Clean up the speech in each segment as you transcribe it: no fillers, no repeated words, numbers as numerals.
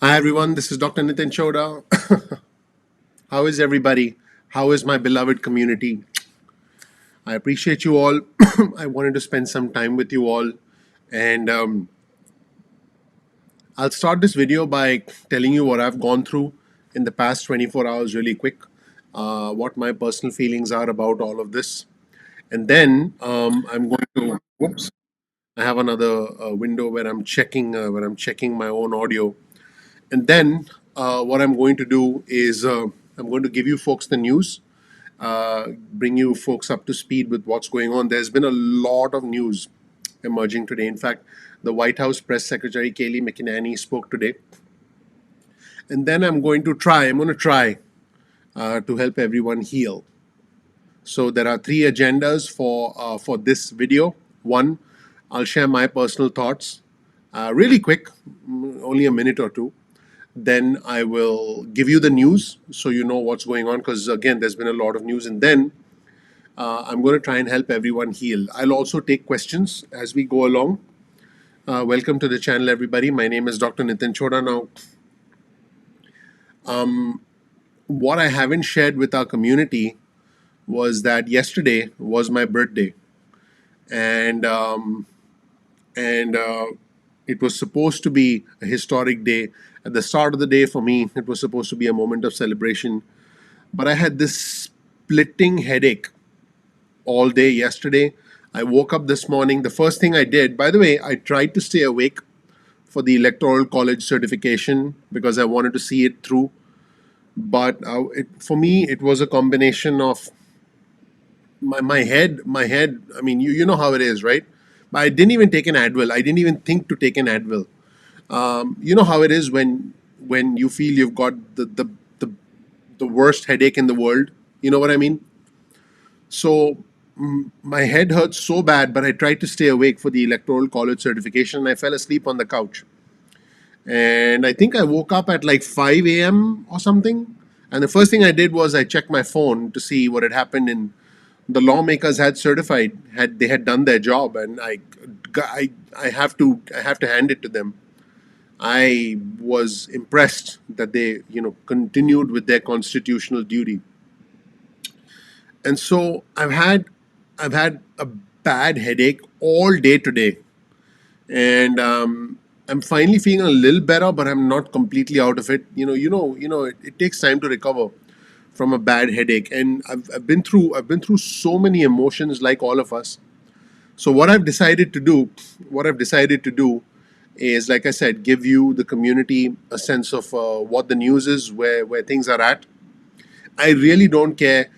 Hi everyone, this is Dr. Nitin Chhoda. How is everybody? How is my beloved community? I appreciate you all. I wanted to spend some time with you all, and I'll start this video by telling you what I've gone through in the past 24 hours, really quick, what my personal feelings are about all of this, and then I'm going to. Whoops! I have another window where I'm checking my own audio. And then what I'm going to do is I'm going to give you folks the news, bring you folks up to speed with what's going on. There's been a lot of news emerging today. In fact, the White House Press Secretary Kayleigh McEnany spoke today. And then I'm going to try to help everyone heal. So there are three agendas for this video. One, I'll share my personal thoughts, really quick, only a minute or two. Then I will give you the news so you know what's going on, because again, there's been a lot of news. And then I'm going to try and help everyone heal. I'll also take questions as we go along. Welcome to the channel, everybody. My name is Dr. Nitin Chhoda. Now, what I haven't shared with our community was that yesterday was my birthday, and it was supposed to be a historic day. At the start of the day, for me, it was supposed to be a moment of celebration. But I had this splitting headache all day yesterday. I woke up this morning. The first thing I did, by the way, I tried to stay awake for the Electoral College certification because I wanted to see it through. But for me, it was a combination of my head. I mean, you know how it is, right? I didn't even take an Advil. I didn't even think to take an Advil. You know how it is when you feel you've got the the worst headache in the world. You know what I mean? So my head hurts so bad, but I tried to stay awake for the Electoral College certification. And I fell asleep on the couch, and I think I woke up at like 5 a.m. or something. And the first thing I did was I checked my phone to see what had happened. And the lawmakers had certified, had done their job, and I have to hand it to them. I was impressed that they continued with their constitutional duty. And so I've had a bad headache all day today, and I'm finally feeling a little better, but I'm not completely out of it. It takes time to recover from a bad headache, and I've been through so many emotions, like all of us. So what I've decided to do is, like I said, give you the community a sense of what the news is, where things are at. I really don't care,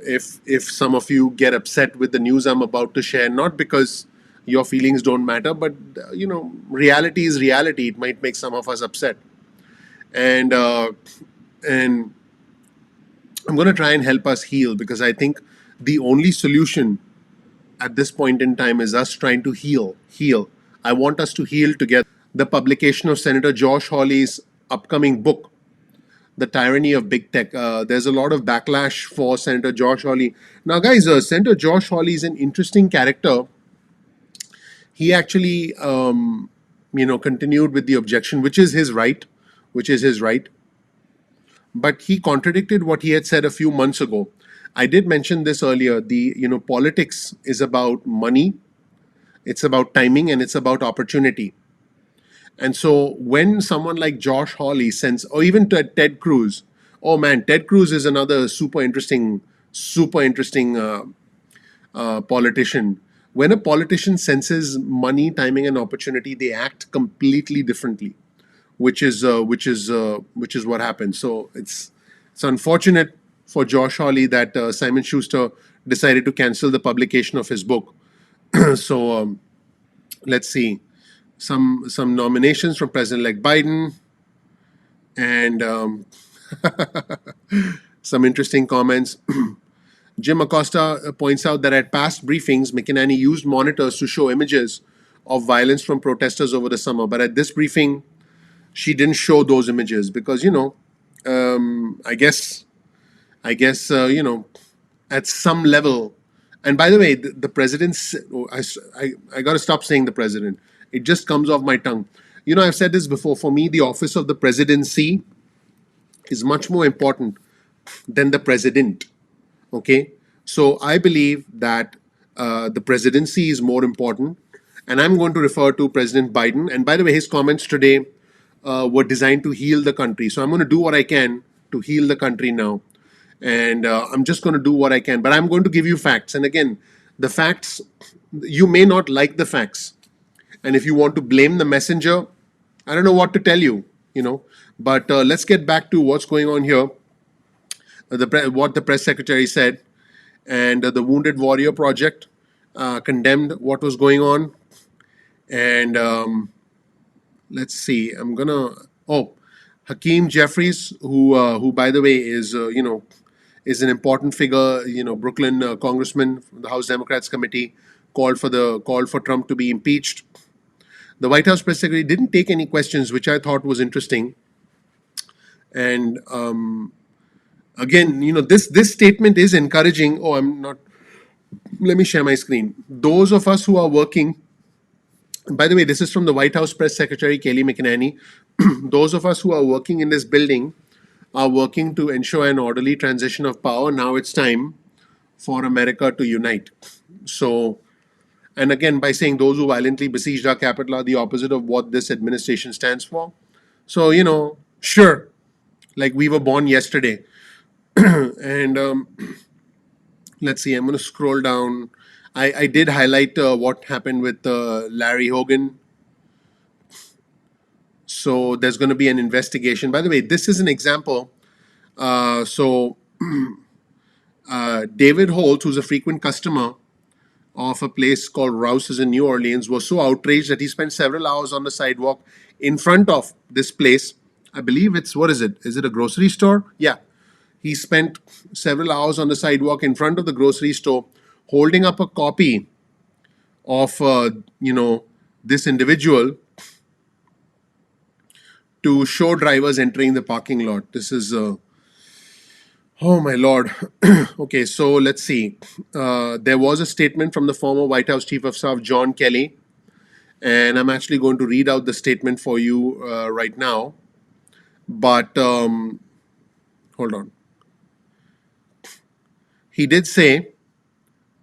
if some of you get upset with the news I'm about to share, not because your feelings don't matter, but reality is reality. It might make some of us upset, and and I'm going to try and help us heal, because I think the only solution at this point in time is us trying to heal. I want us to heal together. The publication of Senator Josh Hawley's upcoming book, The Tyranny of Big Tech. There's a lot of backlash for Senator Josh Hawley. Now, guys, Senator Josh Hawley is an interesting character. He actually, continued with the objection, which is his right, which is his right. But he contradicted what he had said a few months ago. I did mention this earlier. Politics is about money, it's about timing, and it's about opportunity. And so when someone like Josh Hawley sends, or even Ted Cruz, oh man, Ted Cruz is another super interesting politician. When a politician senses money, timing, and opportunity, they act completely differently, which is what happens. So it's unfortunate for Josh Hawley that Simon Schuster decided to cancel the publication of his book. So let's see some nominations from President-elect Biden, and some interesting comments. Jim Acosta points out that at past briefings, McEnany used monitors to show images of violence from protesters over the summer, but at this briefing, she didn't show those images because I guess at some level. And by the way, the president's, I got to stop saying the president. It just comes off my tongue. I've said this before. For me, the office of the presidency is much more important than the president. Okay, so I believe that the presidency is more important, and I'm going to refer to President Biden. And by the way, his comments today were designed to heal the country. So I'm going to do what I can to heal the country now, and I'm just going to do what I can. But I'm going to give you facts, and again, the facts, you may not like the facts, and if you want to blame the messenger, I don't know what to tell you. You know, but let's get back to what's going on here. What the press secretary said, and the Wounded Warrior Project condemned what was going on. And let's see, I'm gonna. Oh, Hakeem Jeffries, who by the way is an important figure. Brooklyn congressman from the House Democrats committee called for Trump to be impeached. The White House press secretary didn't take any questions, which I thought was interesting. And again, this statement is encouraging. Oh, I'm not. Let me share my screen. Those of us who are working, by the way, this is from the White House press secretary, Kelly McEnany. Those of us who are working in this building are working to ensure an orderly transition of power. Now it's time for America to unite. So, and again, by saying those who violently besieged our capital are the opposite of what this administration stands for. So, sure, like we were born yesterday. And let's see, I'm going to scroll down. I did highlight what happened with Larry Hogan. So there's going to be an investigation. By the way, this is an example. So David Holt, who's a frequent customer of a place called Rouse's in New Orleans, was so outraged that he spent several hours on the sidewalk in front of this place. I believe it's, what is it? Is it a grocery store? Yeah. He spent several hours on the sidewalk in front of the grocery store holding up a copy of, this individual to show drivers entering the parking lot. This is, oh my lord. Okay, so let's see. There was a statement from the former White House Chief of Staff, John Kelly, and I'm actually going to read out the statement for you right now. But hold on. He did say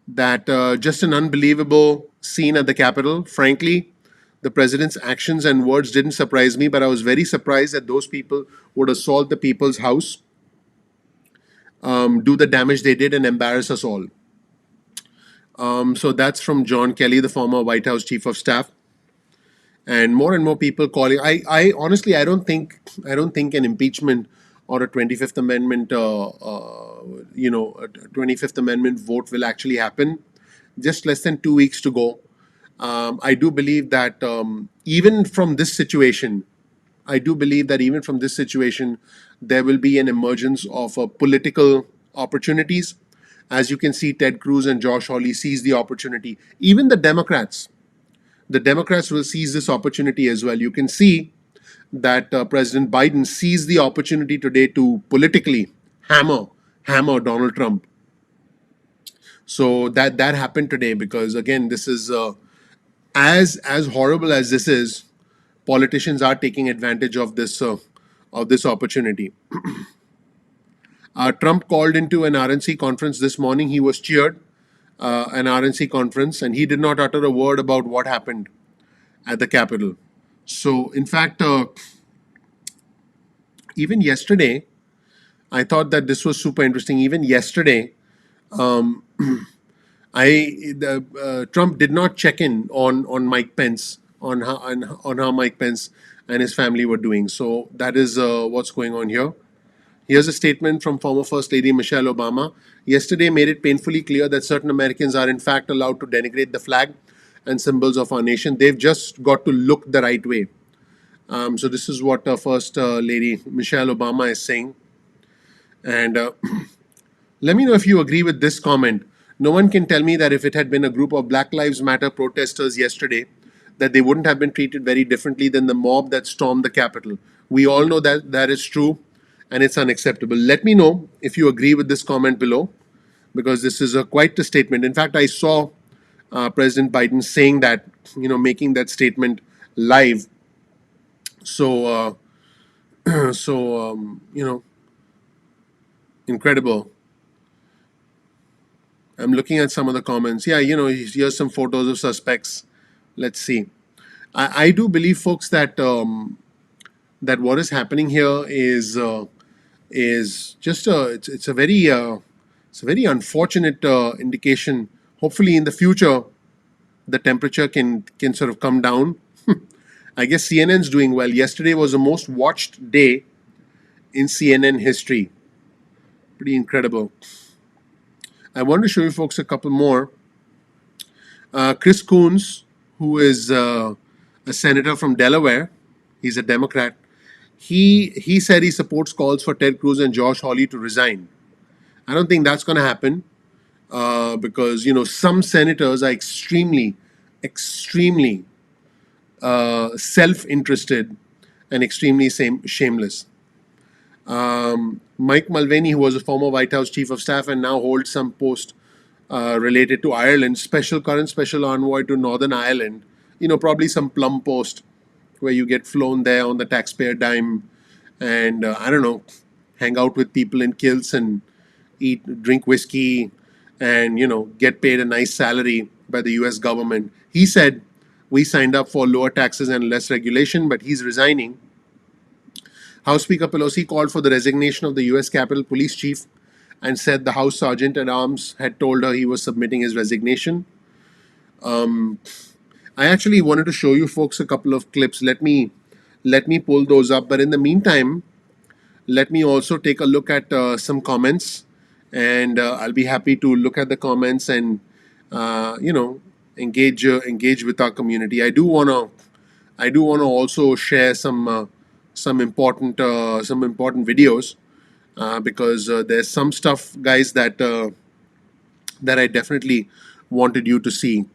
that just an unbelievable scene at the Capitol. Frankly, the president's actions and words didn't surprise me, but I was very surprised that those people would assault the people's house, do the damage they did, and embarrass us all. So that's from John Kelly, the former White House Chief of Staff. And more people calling. I honestly, I don't think an impeachment or a 25th Amendment, a 25th Amendment vote will actually happen. Just less than 2 weeks to go. I do believe that even from this situation, there will be an emergence of political opportunities. As you can see, Ted Cruz and Josh Hawley seize the opportunity. Even the Democrats will seize this opportunity as well. You can see that President Biden seized the opportunity today to politically hammer Donald Trump. So that happened today because again, this is as horrible as this is. Politicians are taking advantage of this opportunity. Trump called into an RNC conference this morning. He was cheered. An RNC conference, and he did not utter a word about what happened at the Capitol. So, in fact, even yesterday, I thought that this was super interesting. Even yesterday, Trump did not check in on Mike Pence on how Mike Pence and his family were doing. So that is what's going on here. Here's a statement from former First Lady Michelle Obama. Yesterday made it painfully clear that certain Americans are in fact allowed to denigrate the flag and symbols of our nation. They've just got to look the right way. So this is what First Lady Michelle Obama is saying. And let me know if you agree with this comment. No one can tell me that if it had been a group of Black Lives Matter protesters yesterday, that they wouldn't have been treated very differently than the mob that stormed the Capitol. We all know that that is true, and it's unacceptable. Let me know if you agree with this comment below, because this is quite a statement. In fact, I saw President Biden saying that, making that statement live So, incredible. I'm looking at some of the comments. Yeah, here's some photos of suspects. Let's see. I do believe, folks, that what is happening here is just it's a very unfortunate indication. Hopefully, in the future, the temperature can sort of come down. I guess CNN's doing well. Yesterday was the most watched day in CNN history. Pretty incredible. I want to show you folks a couple more. Chris Coons, who is a senator from Delaware, he's a Democrat. He said he supports calls for Ted Cruz and Josh Hawley to resign. I don't think that's going to happen because some senators are extremely self-interested and extremely shameless. Mike Mulvaney, who was a former White House chief of staff and now holds some post related to Ireland, current special envoy to Northern Ireland, probably some plum post where you get flown there on the taxpayer dime and I don't know, hang out with people in kilts and drink whiskey and get paid a nice salary by the US government. He said we signed up for lower taxes and less regulation, but he's resigning. House Speaker Pelosi called for the resignation of the US Capitol Police Chief and said the House Sergeant at Arms had told her he was submitting his resignation. I actually wanted to show you folks a couple of clips. Let me pull those up. But in the meantime, let me also take a look at some comments, and I'll be happy to look at the comments and engage with our community. I do wanna also share some important videos because there's some stuff, guys, that I definitely wanted you to see.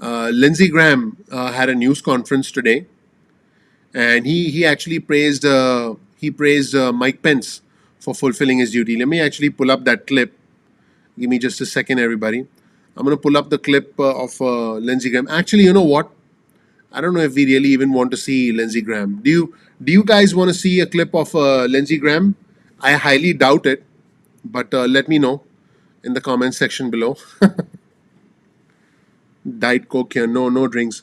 Lindsey Graham had a news conference today, and he actually praised Mike Pence for fulfilling his duty. Let me actually pull up that clip. Give me just a second, everybody. I'm going to pull up the clip of Lindsey Graham. Actually, you know what? I don't know if we really even want to see Lindsey Graham. Do you guys want to see a clip of Lindsey Graham? I highly doubt it, but let me know in the comment section below. Diet Coke here, no drinks.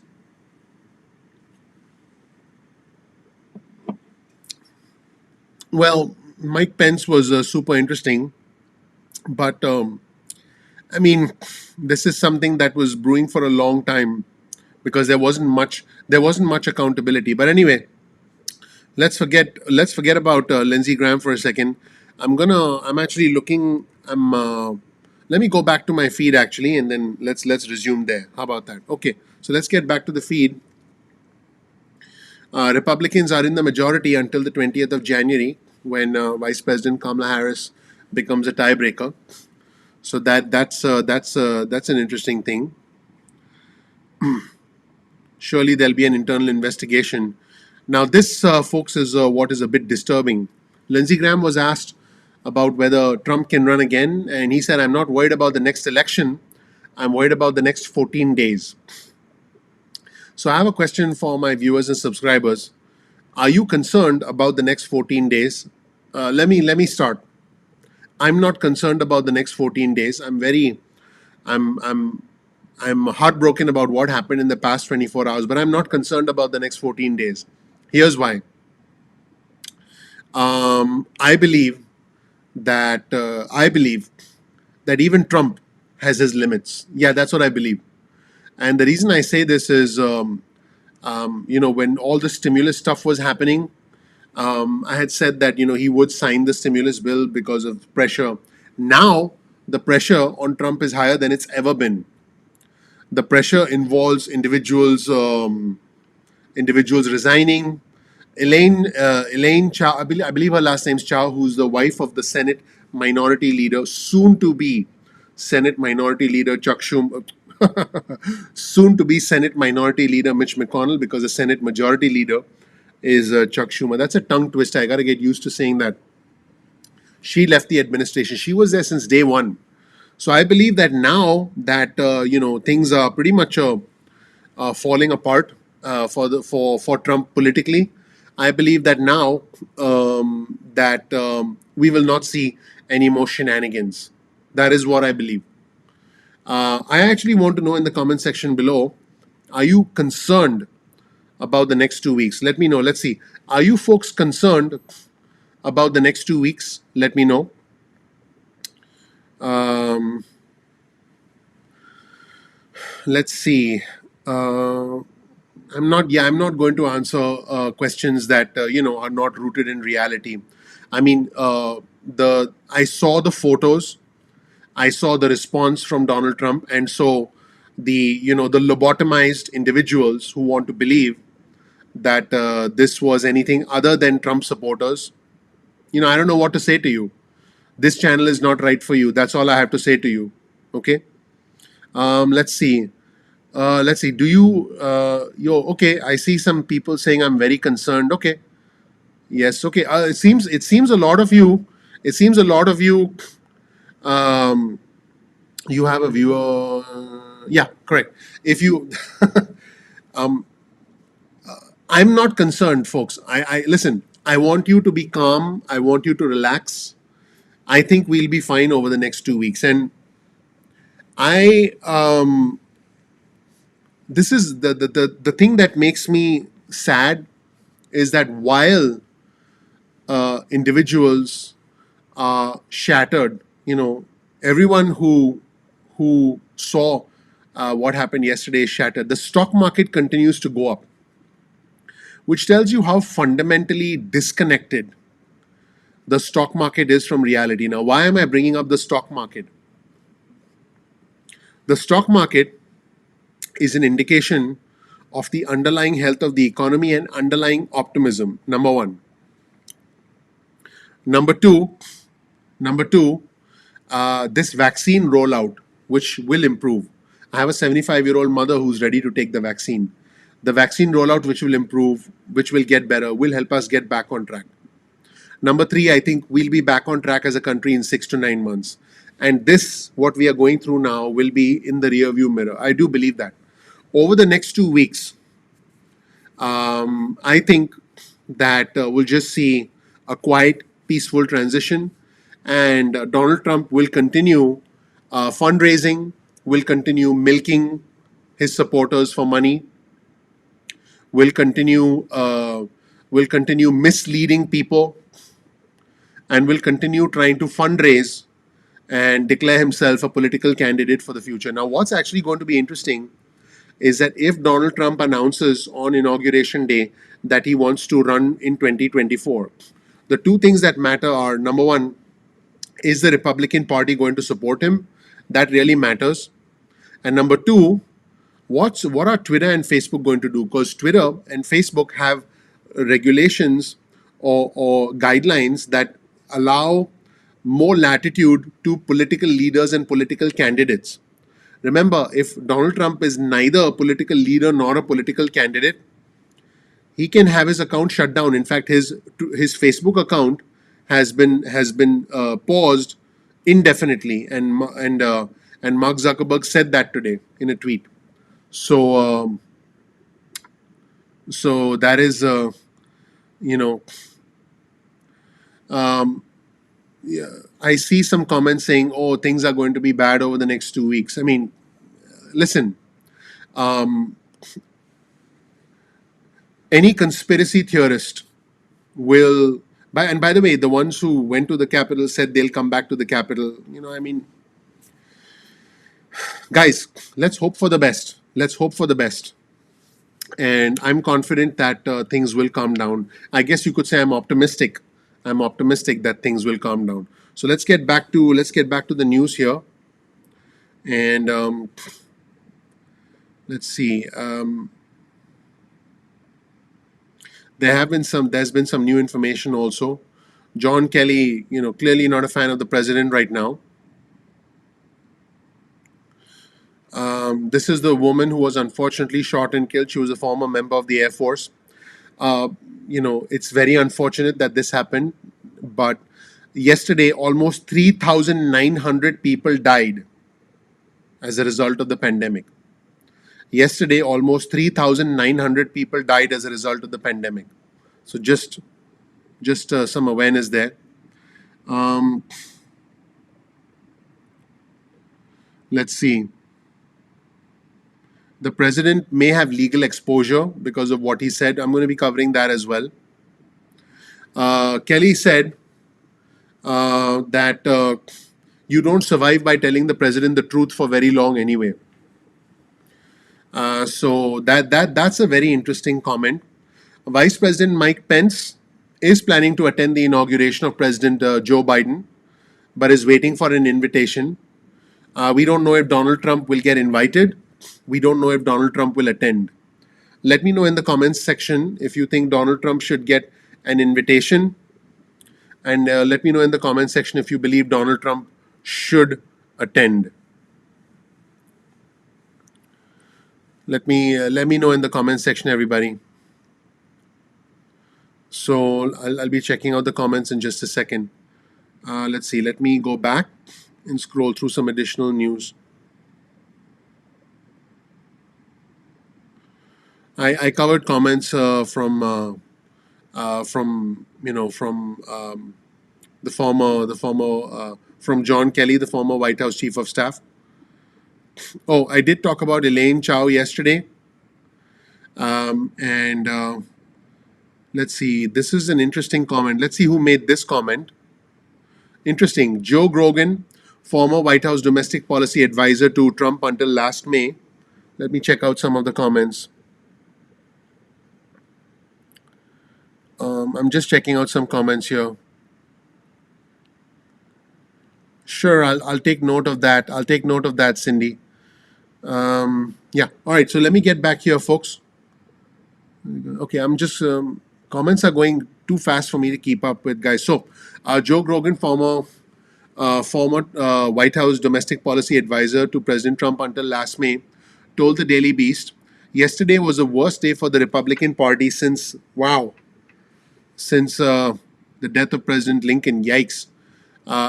Well, Mike Pence was super interesting, but I mean, this is something that was brewing for a long time because there wasn't much accountability. But anyway, let's forget about Lindsey Graham for a second. I'm actually looking. Let me go back to my feed actually, and then let's resume there. How about that? Okay, so let's get back to the feed. Republicans are in the majority until the 20th of January, when Vice President Kamala Harris becomes a tiebreaker. So that's an interesting thing. Surely there'll be an internal investigation. Now, this, folks, is what is a bit disturbing. Lindsey Graham was asked about whether Trump can run again, and he said, "I'm not worried about the next election. I'm worried about the next 14 days." So I have a question for my viewers and subscribers. Are you concerned about the next 14 days? Let me start. I'm not concerned about the next 14 days. I'm heartbroken about what happened in the past 24 hours, but I'm not concerned about the next 14 days. Here's why. I believe that even Trump has his limits. Yeah, that's what I believe. And the reason I say this is, when all the stimulus stuff was happening, I had said that he would sign the stimulus bill because of pressure. Now the pressure on Trump is higher than it's ever been. The pressure involves individuals resigning. Elaine Chao, I believe her last name's Chao, who's the wife of the Senate Minority Leader, soon to be Senate Minority Leader Chuck Schumer, soon to be Senate Minority Leader Mitch McConnell, because the Senate Majority Leader is Chuck Schumer. That's a tongue twister. I got to get used to saying that. She left the administration. She was there since day one. So I believe that now that things are pretty much falling apart, for Trump politically. I believe that now that we will not see any more shenanigans. That is what I believe. I actually want to know in the comment section below, are you concerned about the next 2 weeks? Let me know. Let's see. Are you folks concerned about the next 2 weeks? Let me know. Um, let's see. Uh, I'm not. Yeah, I'm not going to answer questions that are not rooted in reality. I mean, I saw the photos. I saw the response from Donald Trump, and so the lobotomized individuals who want to believe that this was anything other than Trump supporters. I don't know what to say to you. This channel is not right for you. That's all I have to say to you. Okay. Let's see. Let's see. Do you okay? I see some people saying I'm very concerned. Okay. Yes. Okay. It seems a lot of you. It seems a lot of you. Um, you have a viewer. Yeah. Correct. If you. I'm not concerned, folks. I listen. I want you to be calm. I want you to relax. I think we'll be fine over the next 2 weeks. And I this is the thing that makes me sad is that while individuals are shattered, everyone who saw what happened yesterday is shattered. The stock market continues to go up, which tells you how fundamentally disconnected the stock market is from reality. Now, why am I bringing up the stock market? The stock market is an indication of the underlying health of the economy and underlying optimism. Number one. Number two, number two, this vaccine rollout, which will improve. I have a 75-year-old mother who's ready to take the vaccine. The vaccine rollout, which will improve, which will get better, will help us get back on track. Number three, I think we'll be back on track as a country in 6 to 9 months. And this, what we are going through now, will be in the rearview mirror. I do believe that. Over the next 2 weeks, I think that we'll just see a quiet, peaceful transition, and Donald Trump will continue fundraising, will continue milking his supporters for money, will continue misleading people, and will continue trying to fundraise and declare himself a political candidate for the future. Now, what's actually going to be interesting is that if Donald Trump announces on Inauguration Day that he wants to run in 2024, the two things that matter are, number one, is the Republican Party going to support him? That really matters. And number two, what are Twitter and Facebook going to do? Because Twitter and Facebook have regulations or guidelines that allow more latitude to political leaders and political candidates. Remember, if Donald Trump is neither a political leader nor a political candidate, he can have his account shut down. In fact, his Facebook account has been paused indefinitely, and Mark Zuckerberg said that today in a tweet. So so that is you know um, yeah, I see some comments saying, "Oh, things are going to be bad over the next 2 weeks." I mean, listen. Um, any conspiracy theorist will by the way, the ones who went to the capital said they'll come back to the capital. I mean, guys, let's hope for the best. Let's hope for the best. And I'm confident that things will calm down. I guess you could say I'm optimistic that things will calm down. So let's get back to the news here, and let's see. There's been some new information also. John Kelly, clearly not a fan of the president right now. This is the woman who was unfortunately shot and killed. She was a former member of the Air Force. It's very unfortunate that this happened, but yesterday almost 3,900 people died as a result of the pandemic. Yesterday, almost 3,900 people died as a result of the pandemic. So just some awareness there. Um, let's see. The president may have legal exposure because of what he said. I'm going to be covering that as well. Kelly said that you don't survive by telling the president the truth for very long anyway. So that's a very interesting comment. Vice President Mike Pence is planning to attend the inauguration of President Joe Biden, but is waiting for an invitation. We don't know if Donald Trump will get invited. We don't know if Donald Trump will attend. Let me know in the comments section if you think Donald Trump should get an invitation. And let me know in the comments section if you believe Donald Trump should attend. Let me know in the comments section, everybody. So I'll be checking out the comments in just a second. Let's see. Let me go back and scroll through some additional news. I covered comments from the former from John Kelly, the former White House Chief of Staff. Oh, I did talk about Elaine Chao yesterday, and let's see. This is an interesting comment. Let's see who made this comment. Interesting. Joe Grogan, former White House domestic policy advisor to Trump until last May. Let me check out some of the comments. I'm just checking out some comments here. Sure, I'll take note of that. I'll take note of that, Cindy. Yeah. All right. So let me get back here, folks. Okay. I'm just comments are going too fast for me to keep up with, guys. So, Joe Grogan, former White House domestic policy advisor to President Trump until last May, told the Daily Beast, yesterday was the worst day for the Republican Party since the death of President Lincoln. Yikes.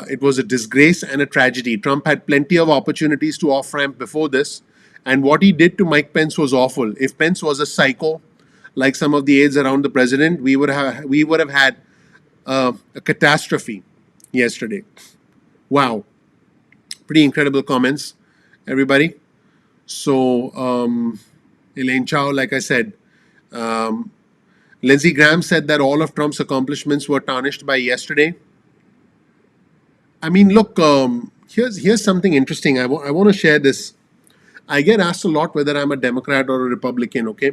It was a disgrace and a tragedy. Trump had plenty of opportunities to off ramp before this, and what he did to Mike Pence was awful. If Pence was a psycho, like some of the aides around the president, we would have had a catastrophe yesterday. Wow, pretty incredible comments, everybody. So Elaine Chao, like I said, Lindsey Graham said that all of Trump's accomplishments were tarnished by yesterday. I mean, look, here's something interesting. I want to share this. I get asked a lot whether I'm a Democrat or a Republican, okay?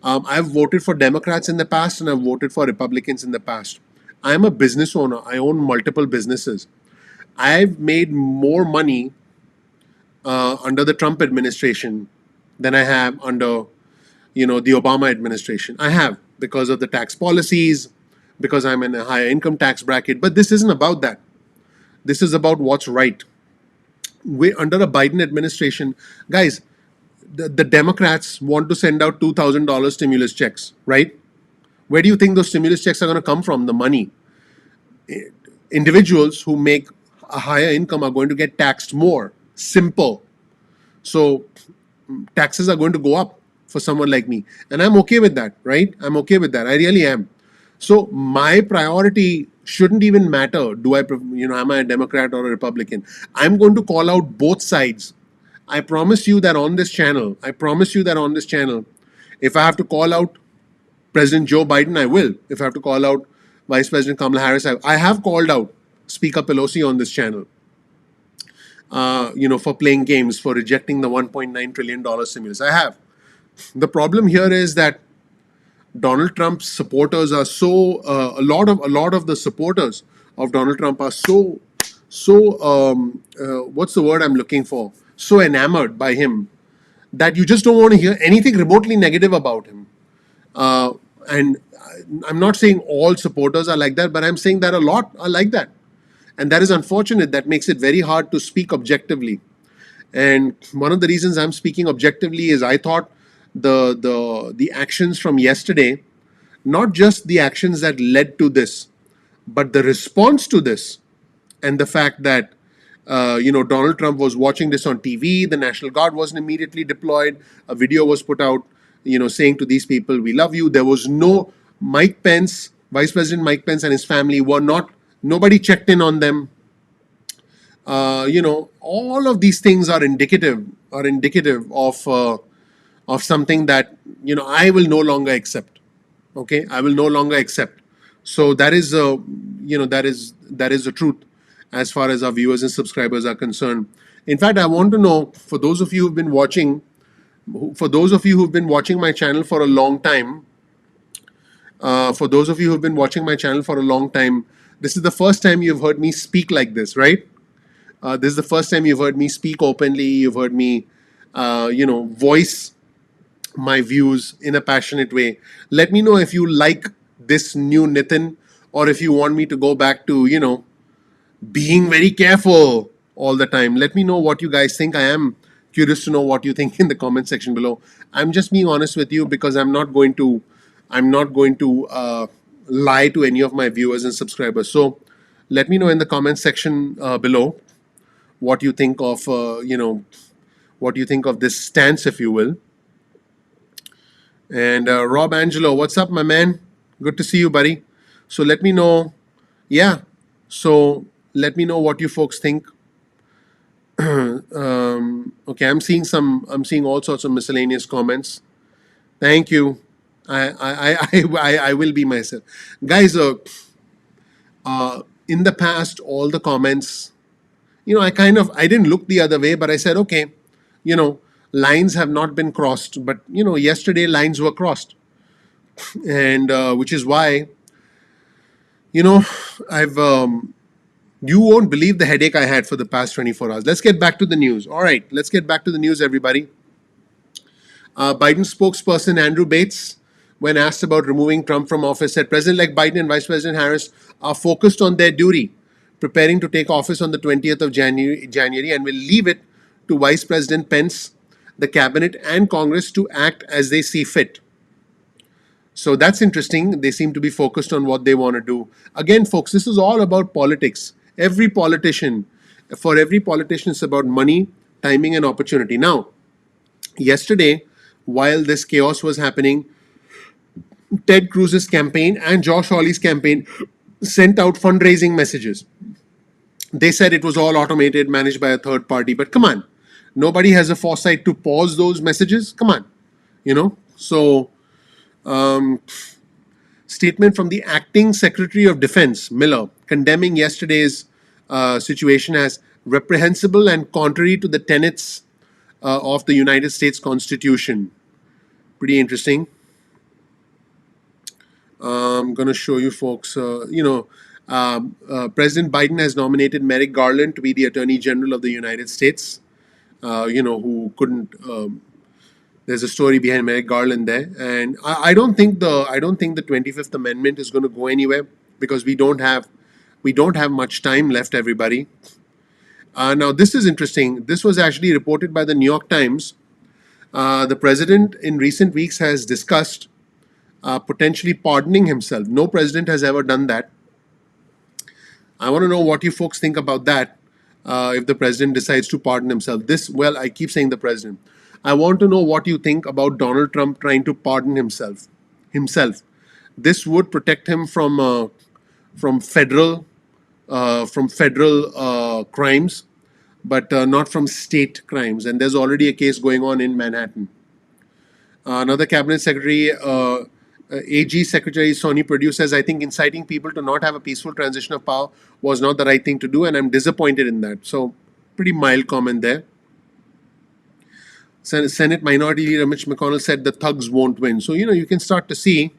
I've voted for Democrats in the past and I've voted for Republicans in the past. I'm a business owner. I own multiple businesses. I've made more money under the Trump administration than I have under, the Obama administration. I have, because of the tax policies, because I'm in a higher income tax bracket. But this isn't about that. This is about what's right. We under a Biden administration, guys, the Democrats want to send out $2,000 stimulus checks, right? Where do you think those stimulus checks are going to come from? The money. Individuals who make a higher income are going to get taxed more. Simple. So taxes are going to go up for someone like me. And I'm okay with that, right? I'm okay with that. I really am. So my priority shouldn't even matter. Am I a Democrat or a Republican? I'm going to call out both sides. I promise you that on this channel, if I have to call out President Joe Biden, I will. If I have to call out Vice President Kamala Harris, I have called out Speaker Pelosi on this channel. For playing games, for rejecting the $1.9 trillion stimulus. I have. The problem here is that Donald Trump's supporters are so a lot of the supporters of Donald Trump are so what's the word I'm looking for? So enamored by him that you just don't want to hear anything remotely negative about him. And I'm not saying all supporters are like that, but I'm saying that a lot are like that. And that is unfortunate. That makes it very hard to speak objectively. And one of the reasons I'm speaking objectively is I thought the actions from yesterday, not just the actions that led to this, but the response to this, and the fact that Donald Trump was watching this on TV. The National Guard wasn't immediately deployed. A video was put out, saying to these people, "We love you." There was no Mike Pence, Vice President Mike Pence, and his family were not. Nobody checked in on them. All of these things are indicative of something that I will no longer accept. Okay, I will no longer accept. So that is the truth as far as our viewers and subscribers are concerned. In fact, I want to know, for those of you who've been watching my channel for a long time, this is the first time you've heard me speak like this, right? This is the first time you've heard me speak openly. You've heard me, voice my views in a passionate way. Let me know if you like this new Nitin, or if you want me to go back to, being very careful all the time. Let me know what you guys think. I am curious to know what you think in the comment section below. I'm just being honest with you because I'm not going to lie to any of my viewers and subscribers. So let me know in the comment section below what you think of what you think of this stance, if you will. And Rob Angelo, what's up, my man? Good to see you, buddy. So let me know. Yeah. So let me know what you folks think. Okay, I'm seeing all sorts of miscellaneous comments. Thank you. I will be myself, guys. In the past, all the comments, I didn't look the other way, but I said, okay, lines have not been crossed, but yesterday lines were crossed, and which is why, I've you won't believe the headache I had for the past 24 hours. Let's get back to the news. All right, let's get back to the news, everybody. Biden spokesperson Andrew Bates, when asked about removing Trump from office, said President-elect Biden and Vice President Harris are focused on their duty, preparing to take office on the 20th of January, and will leave it to Vice President Pence, the cabinet, and Congress to act as they see fit. So that's interesting. They seem to be focused on what they want to do. Again, folks, this is all about politics. For every politician, it's about money, timing, and opportunity. Now, yesterday, while this chaos was happening, Ted Cruz's campaign and Josh Hawley's campaign sent out fundraising messages. They said it was all automated, managed by a third party. But come on, nobody has a foresight to pause those messages. Come on, So, statement from the acting Secretary of Defense, Miller, condemning yesterday's situation as reprehensible and contrary to the tenets of the United States Constitution. Pretty interesting. I'm going to show you folks, President Biden has nominated Merrick Garland to be the Attorney General of the United States, who couldn't, there's a story behind Merrick Garland there. And I don't think the 25th Amendment is going to go anywhere, because we don't have much time left, everybody. Now, this is interesting. This was actually reported by the New York Times. The president in recent weeks has discussed potentially pardoning himself. No president has ever done that. I want to know what you folks think about that. If the president decides to pardon himself, I keep saying the president. I want to know what you think about Donald Trump trying to pardon himself. This would protect him from federal crimes, but not from state crimes. And there's already a case going on in Manhattan. Another cabinet secretary, AG Secretary Sony Perdue, says, I think inciting people to not have a peaceful transition of power was not the right thing to do, and I'm disappointed in that. So, pretty mild comment there. Senate Minority Leader Mitch McConnell said the thugs won't win. So, you can start to see.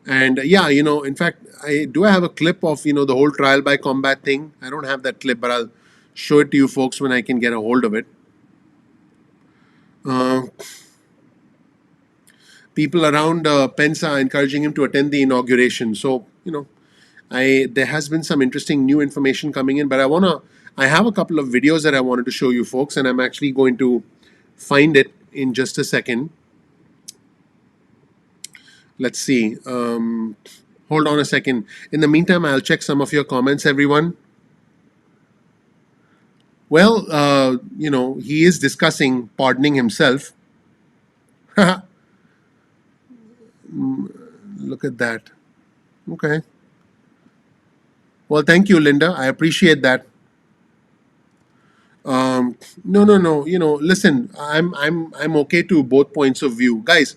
And in fact, I have a clip of, the whole trial by combat thing. I don't have that clip, but I'll show it to you folks when I can get a hold of it. People around Pence are encouraging him to attend the inauguration. So, there has been some interesting new information coming in, but I have a couple of videos that I wanted to show you folks, and I'm actually going to find it in just a second. Let's see. Hold on a second. In the meantime, I'll check some of your comments, everyone. Well, he is discussing pardoning himself. Look at that. Okay. Well, thank you, Linda. I appreciate that. No, no, no. Listen. I'm okay to both points of view, guys.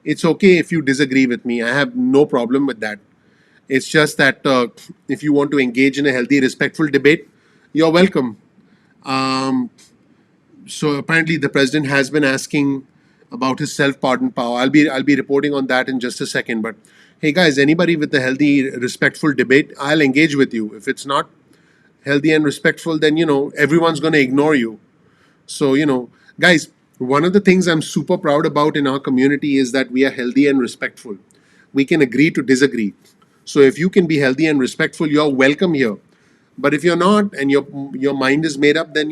It's okay if you disagree with me. I have no problem with that. It's just that if you want to engage in a healthy, respectful debate, you're welcome. Um, so apparently, the president has been asking about his self-pardon power. I'll be reporting on that in just a second. But hey, guys, anybody with a healthy, respectful debate, I'll engage with you. If it's not healthy and respectful, then everyone's going to ignore you. So guys, one of the things I'm super proud about in our community is that we are healthy and respectful. We can agree to disagree. So if you can be healthy and respectful, you're welcome here. But if you're not and your mind is made up, then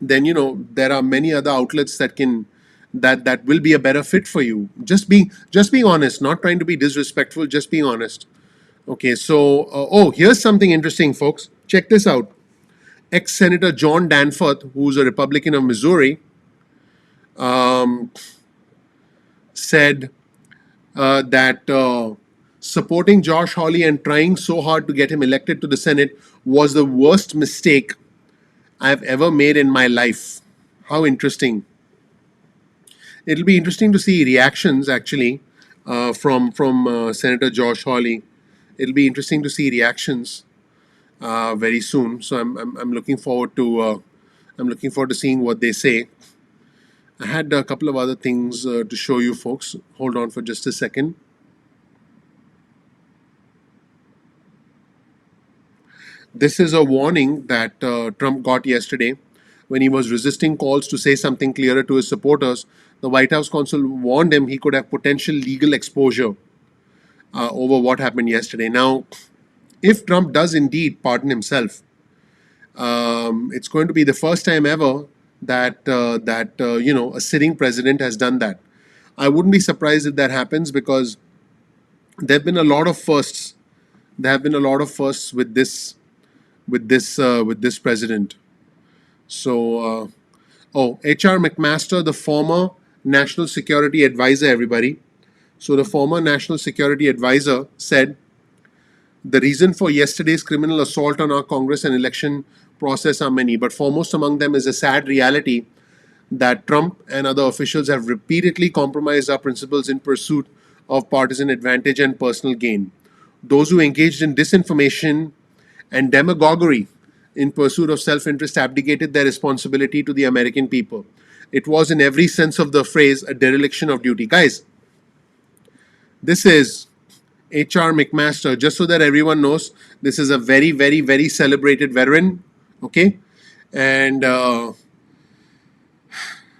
there are many other outlets that will be a better fit for you. Just being honest, not trying to be disrespectful, just being honest. Okay, so here's something interesting, folks. Check this out. Ex-Senator John Danforth, who's a Republican of Missouri, um, said that supporting Josh Hawley and trying so hard to get him elected to the Senate was the worst mistake I've ever made in my life. How interesting! It'll be interesting to see reactions actually from Senator Josh Hawley. It'll be interesting to see reactions very soon. So I'm looking forward to seeing what they say. I had a couple of other things to show you folks. Hold on for just a second. This is a warning that Trump got yesterday when he was resisting calls to say something clearer to his supporters. The White House counsel warned him he could have potential legal exposure over what happened yesterday. Now, if Trump does indeed pardon himself, it's going to be the first time ever that a sitting president has done that. I wouldn't be surprised if that happens because there have been a lot of firsts. There have been a lot of firsts with this president. So, H.R. McMaster, the former national security advisor, everybody. So the former national security advisor said the reason for yesterday's criminal assault on our Congress and election process are many, but foremost among them is a sad reality that Trump and other officials have repeatedly compromised our principles in pursuit of partisan advantage and personal gain. Those who engaged in disinformation and demagoguery in pursuit of self interest abdicated their responsibility to the American people. It was, in every sense of the phrase, a dereliction of duty. Guys, this is H.R. McMaster. Just so that everyone knows, this is a very, very, very celebrated veteran. Okay? And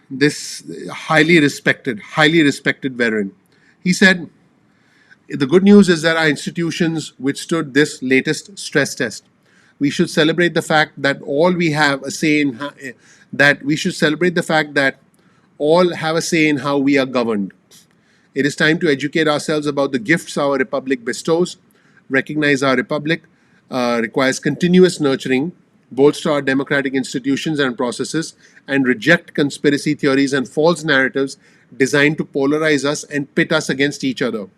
this highly respected veteran. He said, the good news is that our institutions withstood this latest stress test. We should celebrate the fact that all we have a say in that we should celebrate the fact that all have a say in how we are governed. It is time to educate ourselves about the gifts our republic bestows. Recognize our republic requires continuous nurturing, bolster our democratic institutions and processes, and reject conspiracy theories and false narratives designed to polarize us and pit us against each other.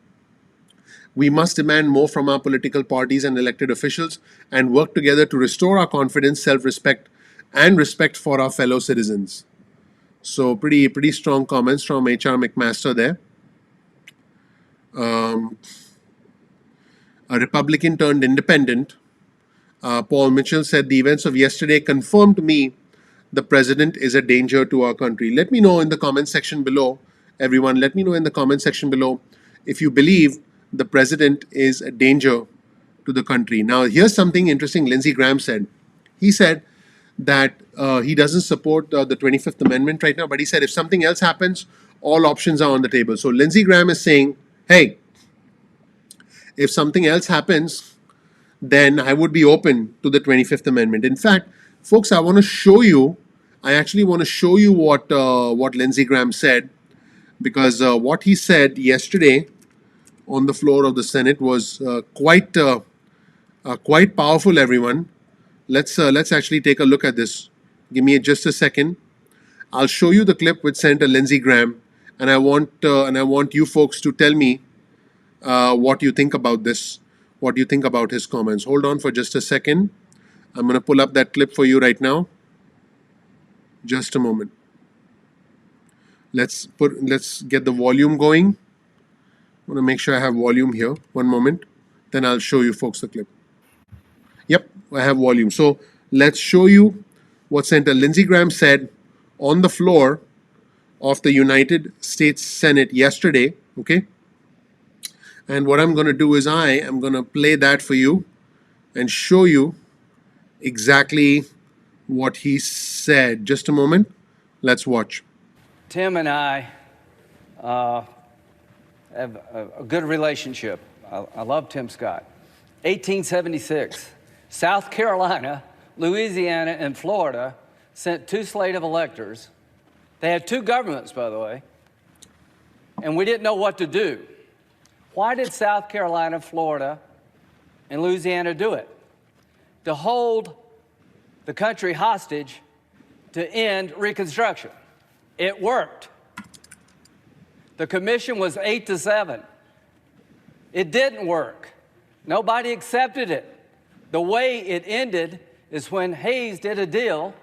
We must demand more from our political parties and elected officials and work together to restore our confidence, self-respect, and respect for our fellow citizens. So pretty strong comments from H.R. McMaster there. A Republican turned independent, Paul Mitchell said the events of yesterday confirmed to me the president is a danger to our country. Let me know in the comment section below, everyone. Let me know in the comment section below if you believe the president is a danger to the country. Now, here's something interesting Lindsey Graham said. He said that he doesn't support the 25th Amendment right now, but he said if something else happens, all options are on the table. So Lindsey Graham is saying, hey, if something else happens, then I would be open to the 25th Amendment. In fact, folks, I actually want to show you what Lindsey Graham said, because what he said yesterday on the floor of the Senate was quite powerful, everyone. Let's actually take a look at this. Give me just a second. I'll show you the clip with Senator Lindsey Graham, and I want you folks to tell me what you think about this, what you think about his comments. Hold on for just a second. I'm going to pull up that clip for you right now. Just a moment. Let's get the volume going. I want to make sure I have volume here. One moment. Then I'll show you folks the clip. Yep, I have volume. So let's show you what Senator Lindsey Graham said on the floor of the United States Senate yesterday. Okay. And what I'm going to do is I am going to play that for you and show you exactly what he said. Just a moment. Let's watch. Tim and I have a good relationship. I love Tim Scott. 1876, South Carolina, Louisiana, and Florida sent 2 slate of electors. They had 2 governments, by the way, and we didn't know what to do. Why did South Carolina, Florida, and Louisiana do it? To hold the country hostage to end Reconstruction. It worked. The commission was 8-7. It didn't work. Nobody accepted it. The way it ended is when Hayes did a deal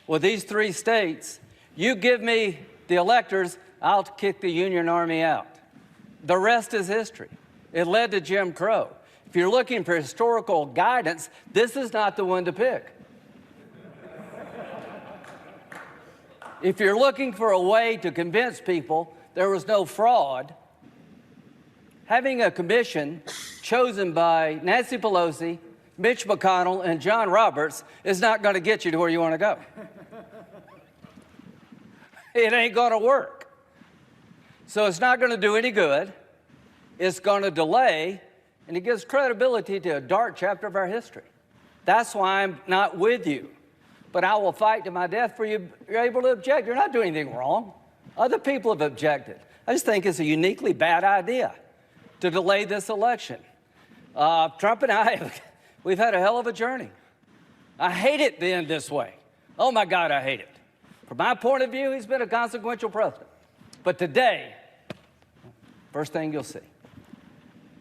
with these 3 states. You give me the electors, I'll kick the Union Army out. The rest is history. It led to Jim Crow. If you're looking for historical guidance, this is not the one to pick. If you're looking for a way to convince people there was no fraud, having a commission chosen by Nancy Pelosi, Mitch McConnell, and John Roberts is not going to get you to where you want to go. It ain't going to work. So it's not going to do any good. It's going to delay, and it gives credibility to a dark chapter of our history. That's why I'm not with you. But I will fight to my death for you. You're able to object. You're not doing anything wrong. Other people have objected. I just think it's a uniquely bad idea to delay this election. Trump and I, we've had a hell of a journey. I hate it to end this way. Oh, my God, I hate it. From my point of view, he's been a consequential president. But today, first thing you'll see.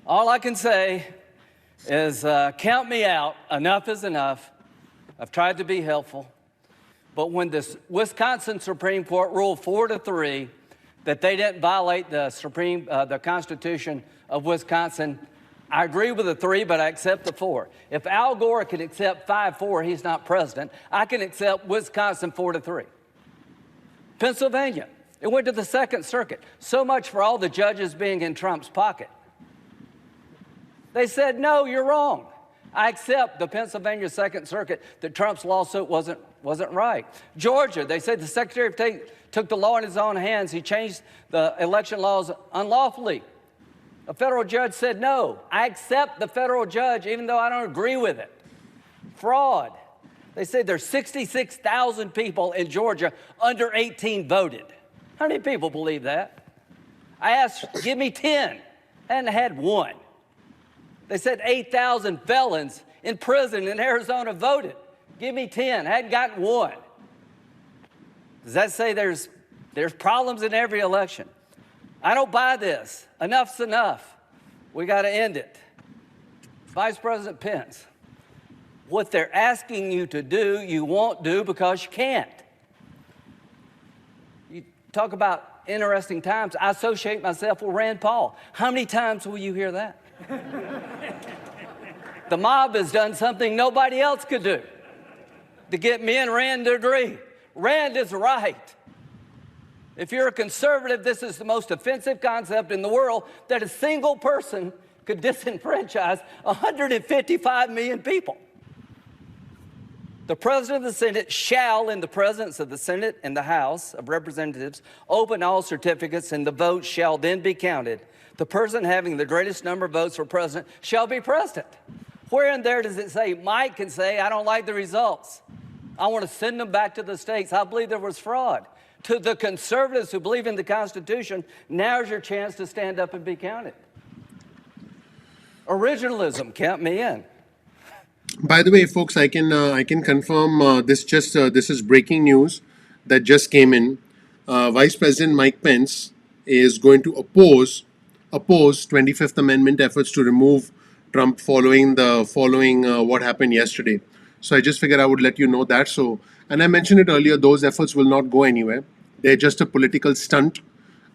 All I can say is count me out. Enough is enough. I've tried to be helpful. But when the Wisconsin Supreme Court ruled 4-3 that they didn't violate the Constitution of Wisconsin, I agree with the 3, but I accept the 4. If Al Gore can accept 5-4, he's not president. I can accept Wisconsin 4-3. Pennsylvania, it went to the Second Circuit. So much for all the judges being in Trump's pocket. They said, no, you're wrong. I accept the Pennsylvania Second Circuit that Trump's lawsuit wasn't right. Georgia, they said the Secretary of State took the law in his own hands. He changed the election laws unlawfully. A federal judge said, no, I accept the federal judge even though I don't agree with it. Fraud. They said there's 66,000 people in Georgia under 18 voted. How many people believe that? I asked, give me 10, and I had 1. They said 8,000 felons in prison in Arizona voted. Give me 10. I hadn't gotten 1. Does that say there's problems in every election? I don't buy this. Enough's enough. We got to end it. Vice President Pence, what they're asking you to do, you won't do because you can't. You talk about interesting times. I associate myself with Rand Paul. How many times will you hear that? The mob has done something nobody else could do to get me and Rand to agree. Rand is right. If you're a conservative, this is the most offensive concept in the world, that a single person could disenfranchise 155 million people. The President of the Senate shall, in the presence of the Senate and the House of Representatives, open all certificates, and the votes shall then be counted. The person having the greatest number of votes for president shall be president. Where in there does it say Mike can say, I don't like the results, I want to send them back to the states, I believe there was fraud? To the conservatives who believe in the Constitution, now's your chance to stand up and be counted. Originalism, count me in. By the way, folks, I can confirm this is breaking news that just came in. Vice President Mike Pence is going to oppose 25th Amendment efforts to remove Trump following what happened yesterday. So I just figured I would let you know that. So, and I mentioned it earlier, those efforts will not go anywhere. They're just a political stunt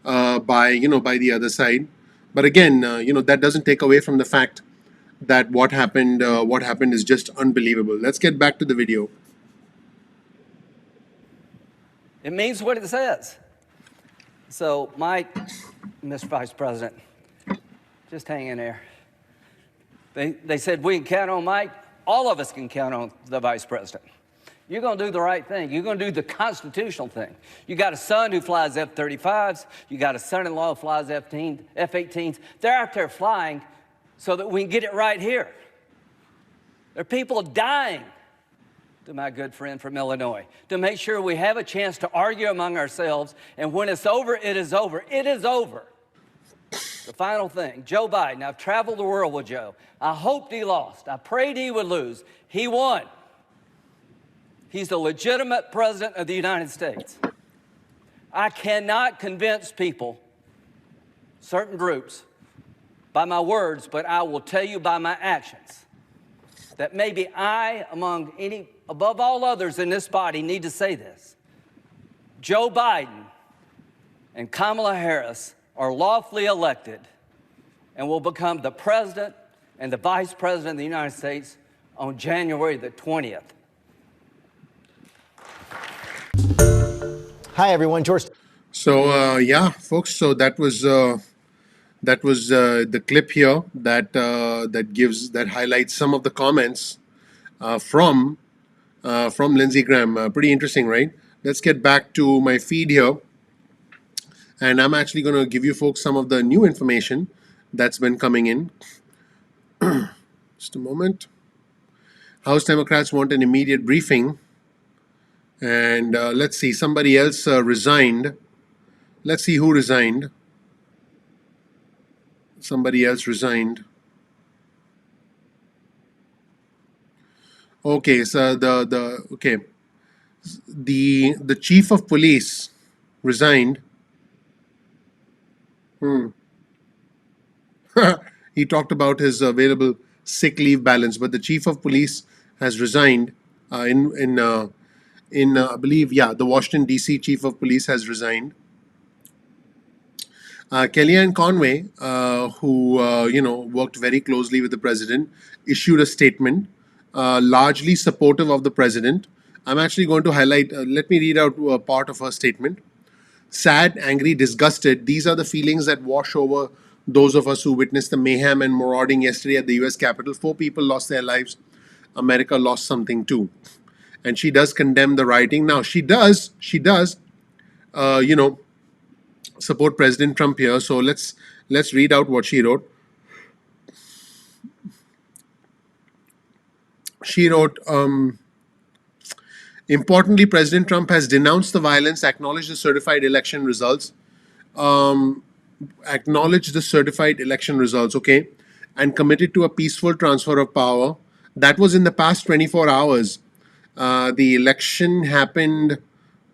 by the other side. But again, that doesn't take away from the fact that what happened is just unbelievable. Let's get back to the video. It means what it says. So, Mike, Mr. Vice President, just hang in there. They said we can count on Mike. All of us can count on the Vice President. You're going to do the right thing. You're going to do the constitutional thing. You got a son who flies F-35s. You got a son-in-law who flies F-18s. They're out there flying so that we can get it right here. There are people dying, to my good friend from Illinois, to make sure we have a chance to argue among ourselves. And when it's over, it is over. It is over. The final thing, Joe Biden. I've traveled the world with Joe. I hoped he lost. I prayed he would lose. He won. He's the legitimate president of the United States. I cannot convince people, certain groups, by my words, but I will tell you by my actions that maybe I, above all others in this body, need to say this. Joe Biden and Kamala Harris are lawfully elected and will become the president and the vice president of the United States on January the 20th. Hi, everyone. George. So yeah, folks. So that was the clip here that highlights some of the comments from Lindsey Graham. Pretty interesting, right? Let's get back to my feed here, and I'm actually going to give you folks some of the new information that's been coming in. Just a moment. House Democrats want an immediate briefing. And let's see, somebody else resigned. Let's see who resigned. Somebody else resigned. Okay, so the chief of police resigned. He talked about his available sick leave balance, but the chief of police has resigned I believe, yeah, the Washington, D.C. chief of police has resigned. Kellyanne Conway, who worked very closely with the president, issued a statement largely supportive of the president. I'm actually going to highlight, let me read out part of her statement. Sad, angry, disgusted, these are the feelings that wash over those of us who witnessed the mayhem and marauding yesterday at the US Capitol. 4 people lost their lives. America lost something too. And she does condemn the rioting. Now, she does, support President Trump here. So let's read out what she wrote. She wrote, importantly, President Trump has denounced the violence, acknowledged the certified election results, okay, and committed to a peaceful transfer of power. That was in the past 24 hours. The election happened,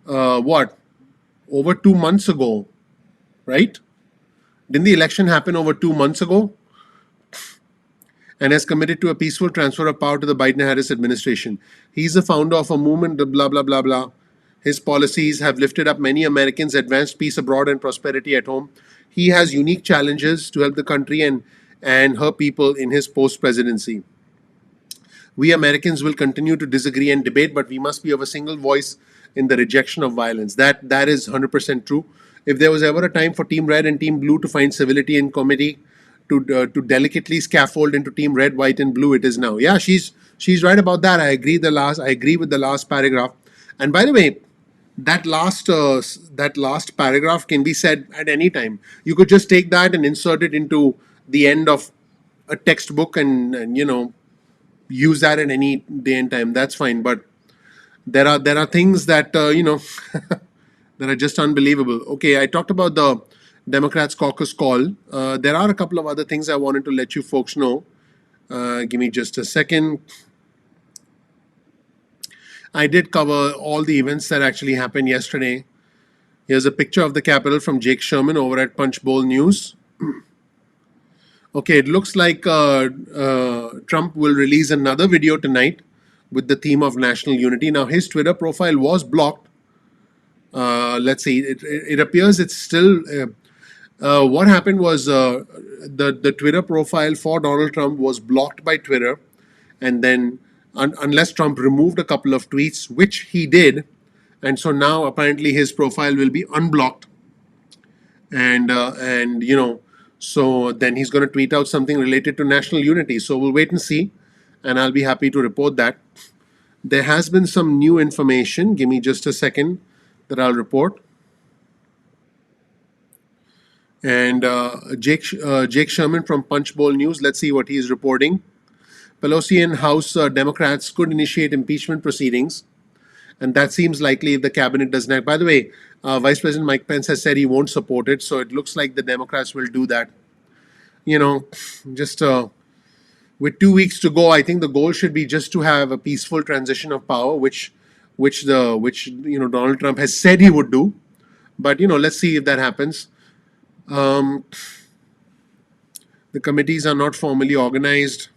over 2 months ago, right? Didn't the election happen over 2 months ago? And has committed to a peaceful transfer of power to the Biden-Harris administration. He's the founder of a movement, blah, blah, blah, blah. His policies have lifted up many Americans, advanced peace abroad and prosperity at home. He has unique challenges to help the country and her people in his post-presidency. We Americans will continue to disagree and debate, but we must be of a single voice in the rejection of violence. That is 100% true. If there was ever a time for Team Red and Team Blue to find civility in committee, to delicately scaffold into Team Red, White, and Blue, it is now. Yeah, she's right about that. I agree with the last paragraph. And by the way, that last paragraph can be said at any time. You could just take that and insert it into the end of a textbook and use that at any day and time. That's fine. But there are things that that are just unbelievable. Okay, I talked about the Democrats caucus call. There are a couple of other things I wanted to let you folks know. Give me just a second. I did cover all the events that actually happened yesterday. Here's a picture of the Capitol from Jake Sherman over at Punch Bowl News. Okay, it looks like Trump will release another video tonight with the theme of national unity. Now, his Twitter profile was blocked. Let's see. It appears it's still. What happened was the Twitter profile for Donald Trump was blocked by Twitter, and then unless Trump removed a couple of tweets, which he did, and so now apparently his profile will be unblocked, and so then he's going to tweet out something related to national unity. So we'll wait and see, and I'll be happy to report that. There has been some new information. Give me just a second that I'll report. And Jake Sherman from Punch Bowl News. Let's see what he's reporting. Pelosi and House Democrats could initiate impeachment proceedings, and that seems likely if the cabinet does not. By the way, Vice President Mike Pence has said he won't support it, so it looks like the Democrats will do that. Just with 2 weeks to go, I think the goal should be just to have a peaceful transition of power, which Donald Trump has said he would do. But let's see if that happens. The committees are not formally organized.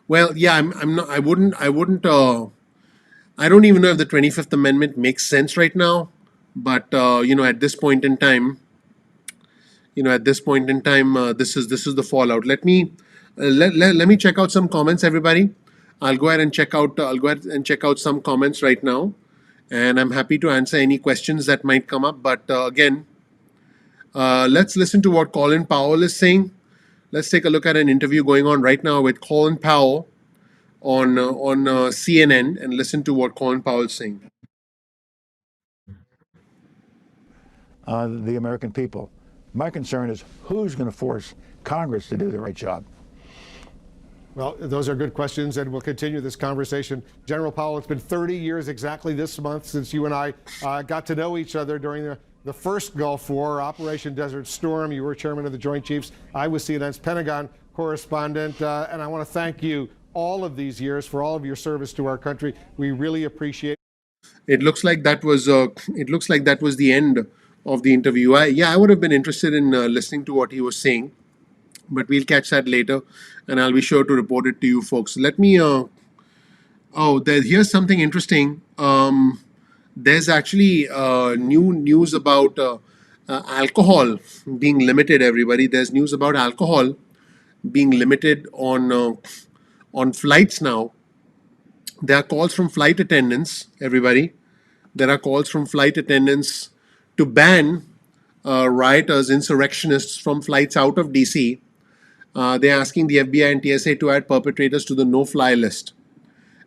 Well, yeah, I'm not. I wouldn't. I don't even know if the 25th Amendment makes sense right now. But at this point in time, this is the fallout. Let me check out some comments, everybody. I'll go ahead and check out some comments right now, and I'm happy to answer any questions that might come up. But again, let's listen to what Colin Powell is saying. Let's take a look at an interview going on right now with Colin Powell on CNN, and listen to what Colin Powell is saying. The American people. My concern is who's going to force Congress to do the right job. Well, those are good questions, and we'll continue this conversation. General Powell, it's been 30 years exactly this month since you and I got to know each other during the first Gulf War, Operation Desert Storm. You were chairman of the Joint Chiefs. I was CNN's Pentagon correspondent, and I want to thank you all of these years for all of your service to our country. We really appreciate it. It looks like that was the end of the interview. I would have been interested in listening to what he was saying, but we'll catch that later, and I'll be sure to report it to you folks. Let me. Here's something interesting. There's actually new news about alcohol being limited. Everybody, there's news about alcohol being limited on flights now. There are calls from flight attendants. Everybody, there are calls from flight attendants to ban rioters, insurrectionists from flights out of DC. They're asking the FBI and TSA to add perpetrators to the no-fly list.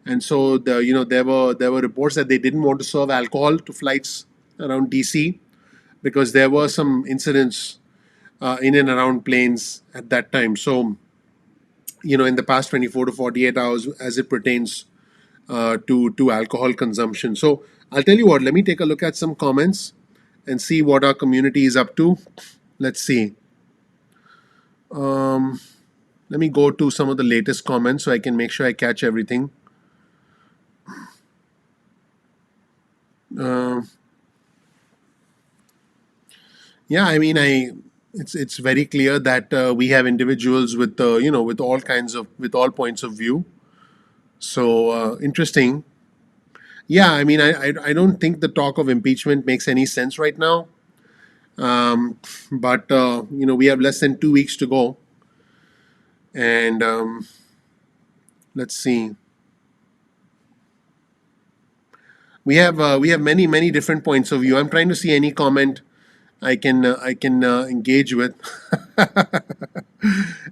And so there were reports that they didn't want to serve alcohol to flights around DC because there were some incidents in and around planes at that time. So in the past 24 to 48 hours as it pertains to alcohol consumption. So I'll tell you what. Let me take a look at some comments and see what our community is up to. Let's see. Let me go to some of the latest comments so I can make sure I catch everything. It's very clear that we have individuals with with all points of view. So interesting. I don't think the talk of impeachment makes any sense right now. But we have less than 2 weeks to go, and let's see. We have many different points of view. I'm trying to see any comment I can engage with.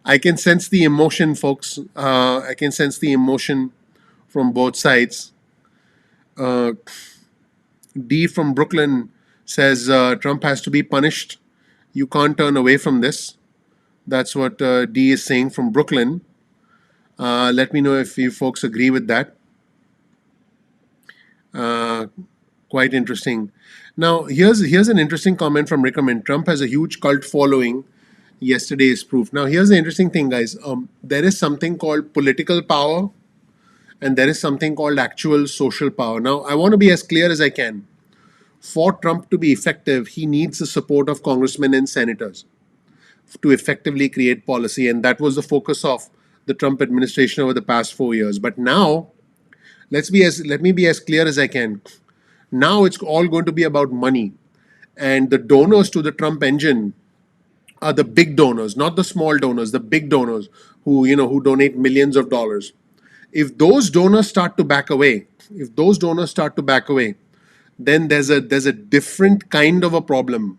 I can sense the emotion, folks. I can sense the emotion from both sides. D from Brooklyn says Trump has to be punished. You can't turn away from this. That's what D is saying from Brooklyn. Let me know if you folks agree with that. Quite interesting. Now, here's an interesting comment from Rickman. Trump has a huge cult following. Yesterday is proof. Now, here's the interesting thing, guys. There is something called political power, and there is something called actual social power. Now, I want to be as clear as I can. For Trump to be effective, he needs the support of congressmen and senators to effectively create policy, and that was the focus of the Trump administration over the past 4 years. But now, let me be as clear as I can. Now it's all going to be about money, and the donors to the Trump engine are the big donors, not the small donors, the big donors who donate millions of dollars. If those donors start to back away, then there's a different kind of a problem.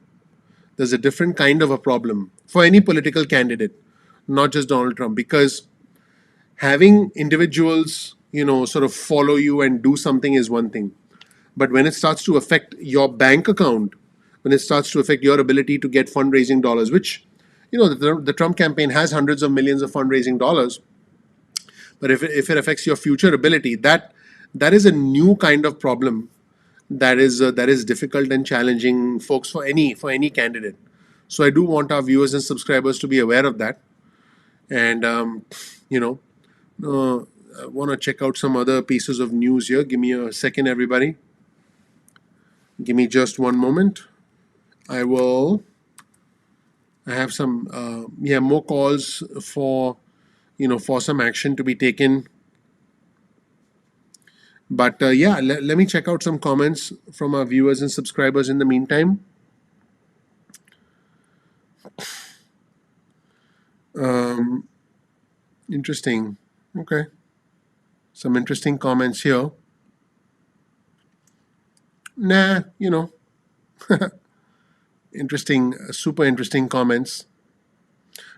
There's a different kind of a problem for any political candidate, not just Donald Trump, because having individuals, sort of follow you and do something is one thing. But when it starts to affect your bank account, when it starts to affect your ability to get fundraising dollars, which, the Trump campaign has hundreds of millions of fundraising dollars, but if it affects your future ability, that is a new kind of problem that is difficult and challenging, folks, for any candidate. So I do want our viewers and subscribers to be aware of that, and you know, I want to check out some other pieces of news here. Give me a second, everybody. Give me just one moment. I have some more calls for some action to be taken. But let me check out some comments from our viewers and subscribers in the meantime. Interesting. Okay. Some interesting comments here. Interesting, super interesting comments.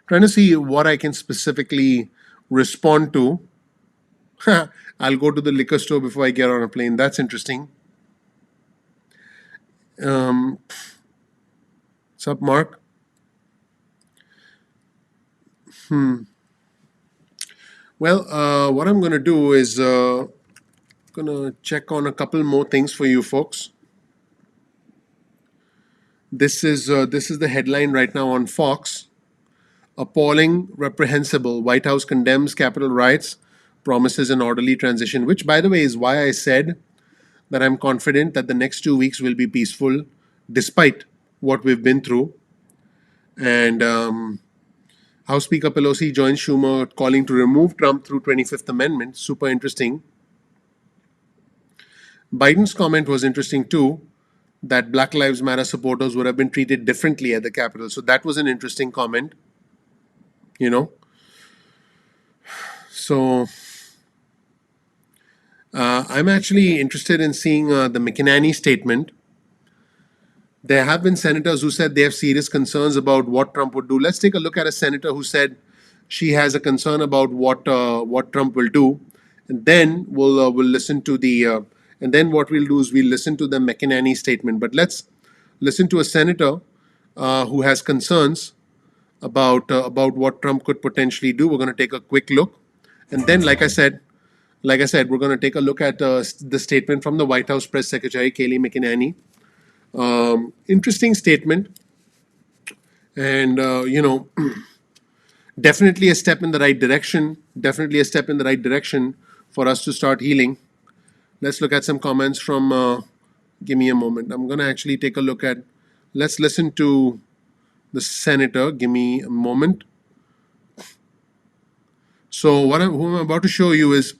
Trying to see what I can specifically respond to. I'll go to the liquor store before I get on a plane. That's interesting. What's up, Mark? Well, what I'm going to do is going to check on a couple more things for you folks. This is the headline right now on Fox. Appalling, reprehensible. White House condemns Capitol riots, promises an orderly transition, which, by the way, is why I said that I'm confident that the next 2 weeks will be peaceful, despite what we've been through. And House Speaker Pelosi joins Schumer calling to remove Trump through 25th Amendment. Super interesting. Biden's comment was interesting too, that Black Lives Matter supporters would have been treated differently at the Capitol. So that was an interesting comment. So I'm actually interested in seeing the McEnany statement. There have been senators who said they have serious concerns about what Trump would do. Let's take a look at a senator who said she has a concern about what Trump will do, and then we'll listen to the and then what we'll do is we'll listen to the McEnany statement. But let's listen to a senator who has concerns about what Trump could potentially do. We're going to take a quick look, and then, like I said, we're going to take a look at the statement from the White House press secretary, Kayleigh McEnany. Interesting statement, and definitely a step in the right direction. Definitely a step in the right direction for us to start healing. Let's look at some comments from. Give me a moment. I'm going to actually take a look at. Let's listen to the senator. Give me a moment. So who I'm about to show you is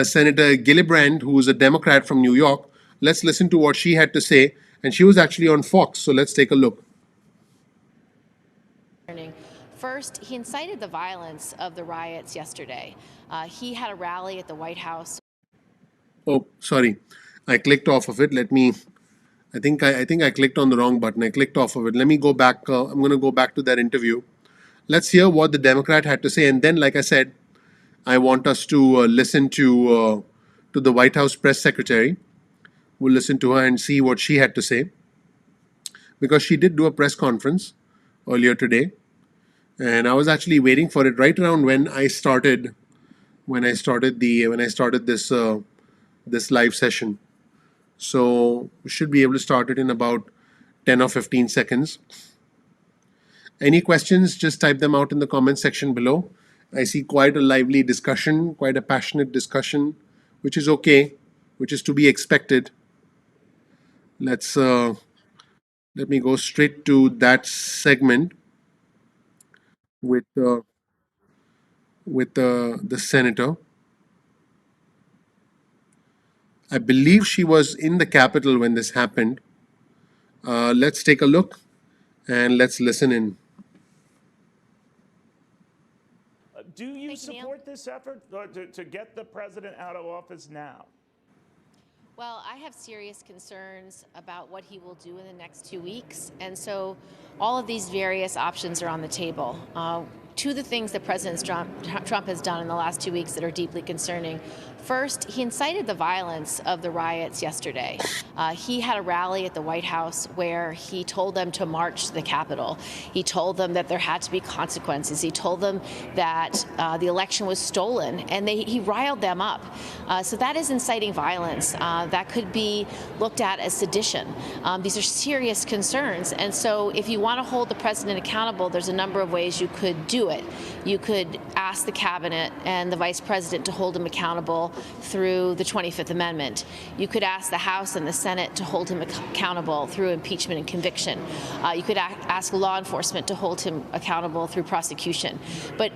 Senator Gillibrand, who is a Democrat from New York. Let's listen to what she had to say, and she was actually on Fox. So let's take a look. First, he incited the violence of the riots yesterday. He had a rally at the White House. Oh, sorry, I clicked off of it. I think I clicked on the wrong button. I clicked off of it. Let me go back. I'm going to go back to that interview. Let's hear what the Democrat had to say, and then, like I said, I want us to listen to the White House press secretary. We'll listen to her and see what she had to say, because she did do a press conference earlier today, and I was actually waiting for it right around when I started this live session. So we should be able to start it in about 10 or 15 seconds. Any questions, just type them out in the comment section below. I see quite a lively discussion, quite a passionate discussion which is okay, which is to be expected. Let's let me go straight to that segment with the senator. I believe she was in the Capitol when this happened. Let's take a look and let's listen in. Do you Thank you, Neil. support this effort to get the president out of office now? Well, I have serious concerns about what he will do in the next 2 weeks. And so all of these various options are on the table. Two of the things that President Trump has done in the last 2 weeks that are deeply concerning. First, he incited the violence of the riots yesterday. He had a rally at the White House where he told them to march to the Capitol. He told them that there had to be consequences. He told them that the election was stolen, and he riled them up. So that is inciting violence. That could be looked at as sedition. These are serious concerns. And so if you want to hold the president accountable, there's a number of ways you could do it. You could ask the cabinet and the vice president to hold him accountable through the 25th Amendment. You could ask the House and the Senate to hold him accountable through impeachment and conviction. You could ask law enforcement to hold him accountable through prosecution. But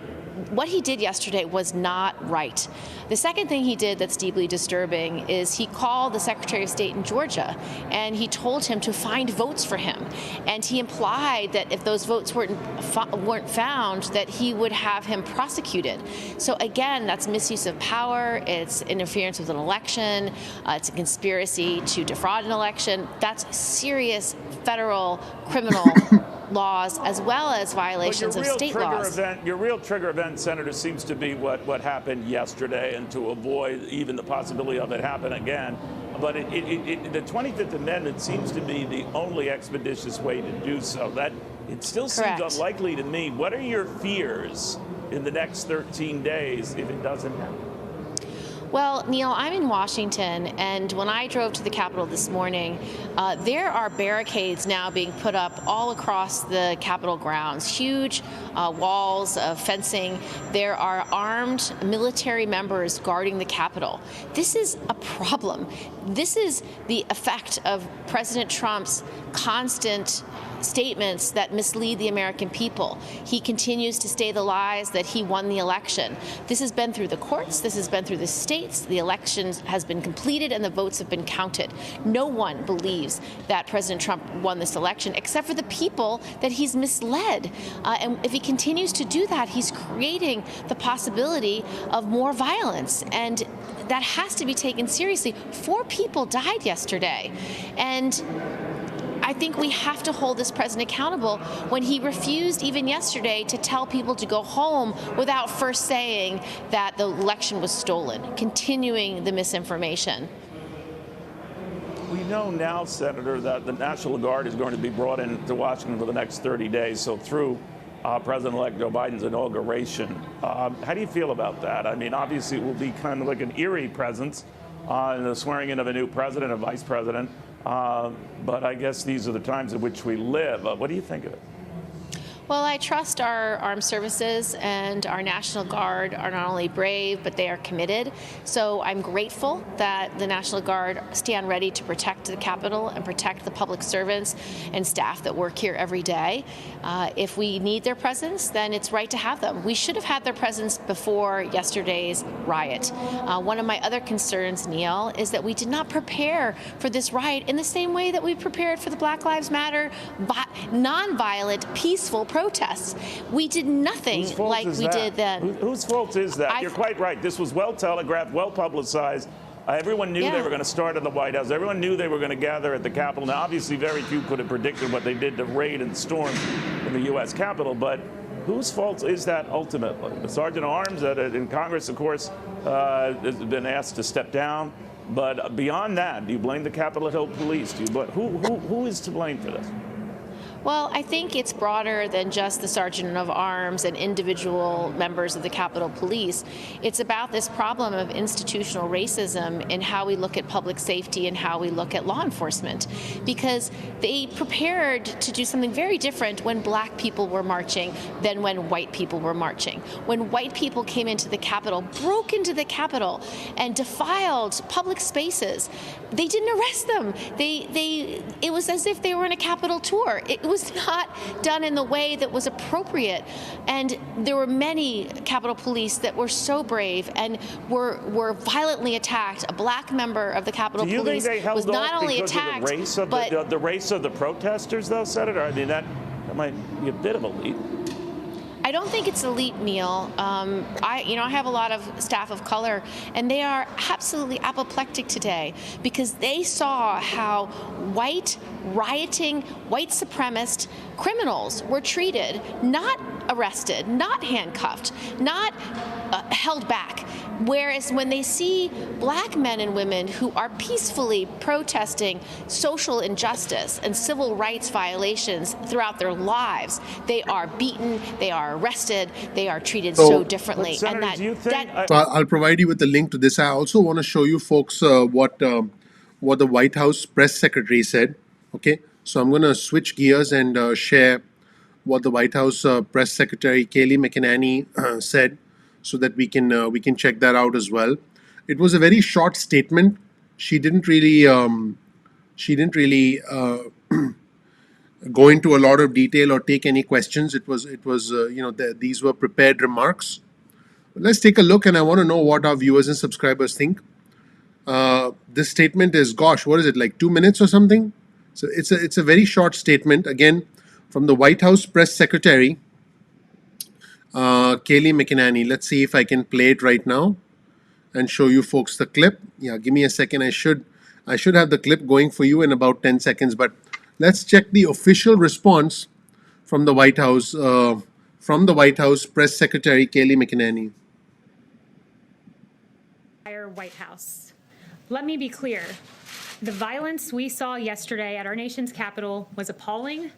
what he did yesterday was not right. The second thing he did that's deeply disturbing is he called the Secretary of State in Georgia and he told him to find votes for him. And he implied that if those votes weren't found, that he would have him prosecuted. So again, that's misuse of power. It's interference with an election. It's a conspiracy to defraud an election. That's serious federal criminal laws as well as violations of state laws. Your real trigger event, Senator, seems to be what happened yesterday, and to avoid even the possibility of it happen again. But the 25th Amendment seems to be the only expeditious way to do so. That it still seems unlikely to me. What are your fears in the next 13 days if it doesn't happen? Well, Neil, I'm in Washington, and when I drove to the Capitol this morning, there are barricades now being put up all across the Capitol grounds, huge walls of fencing. There are armed military members guarding the Capitol. This is a problem. This is the effect of President Trump's constant statements that mislead the American people. He continues to say the lies that he won the election. This has been through the courts. This has been through the states. The election has been completed and the votes have been counted. No one believes that President Trump won this election except for the people that he's misled. And if he continues to do that, he's creating the possibility of more violence. And that has to be taken seriously. 4 people died yesterday. And I think we have to hold this president accountable when he refused even yesterday to tell people to go home without first saying that the election was stolen, continuing the misinformation. We know now, Senator, that the National Guard is going to be brought into Washington for the next 30 days, so through President-elect Joe Biden's inauguration. How do you feel about that? I mean, obviously it will be kind of like an eerie presence in the swearing in of a new president, a vice president. But I guess these are the times in which we live. What do you think of it? Well, I trust our armed services and our National Guard are not only brave, but they are committed. So I'm grateful that the National Guard stand ready to protect the Capitol and protect the public servants and staff that work here every day. If we need their presence, then it's right to have them. We should have had their presence before yesterday's riot. One of my other concerns, Neil, is that we did not prepare for this riot in the same way that we prepared for the Black Lives Matter nonviolent, peaceful protests. We did nothing like we did then. Whose fault is that? You're quite right. This was well telegraphed, well publicized. Everyone knew they were going to start at the White House. Everyone knew they were going to gather at the Capitol. Now, obviously, very few could have predicted what they did to raid and storm in the U.S. Capitol. But whose fault is that ultimately? The Sergeant at Arms in Congress, of course, has been asked to step down. But beyond that, do you blame the Capitol Hill police? Who is to blame for this? Well, I think it's broader than just the sergeant of arms and individual members of the Capitol Police. It's about this problem of institutional racism in how we look at public safety and how we look at law enforcement. Because they prepared to do something very different when black people were marching than when white people were marching. When white people came into the Capitol, broke into the Capitol, and defiled public spaces, they didn't arrest them. It was as if they were in a Capitol tour. It was not done in the way that was appropriate. And there were many Capitol Police that were so brave and were violently attacked. A black member of the Capitol Police was not only attacked, but the race of the protesters, though, Senator. I mean, that might be a bit of a leap. I don't think it's elite, Neil. I have a lot of staff of color, and they are absolutely apoplectic today because they saw how white, rioting, white supremacist criminals were treated, not arrested, not handcuffed, not held back. Whereas when they see black men and women who are peacefully protesting social injustice and civil rights violations throughout their lives, they are beaten, they are arrested, they are treated so differently. Senator, and do you think? So I'll provide you with the link to this. I also want to show you folks what the White House press secretary said. Okay, so I'm going to switch gears and share what the White House press secretary Kayleigh McEnany said, so that we can check that out as well. It was a very short statement. She didn't really go into a lot of detail or take any questions. It was these were prepared remarks. Let's take a look, and I want to know what our viewers and subscribers think. This statement is, gosh, what is it, like 2 minutes or something? So it's a very short statement, again, from the White House press secretary, Kayleigh McEnany. Let's see if I can play it right now and show you folks the clip. Yeah, give me a second. I should have the clip going for you in about 10 seconds, but let's check the official response from the White House, press secretary Kayleigh McEnany. White House. Let me be clear. The violence we saw yesterday at our nation's capital was appalling,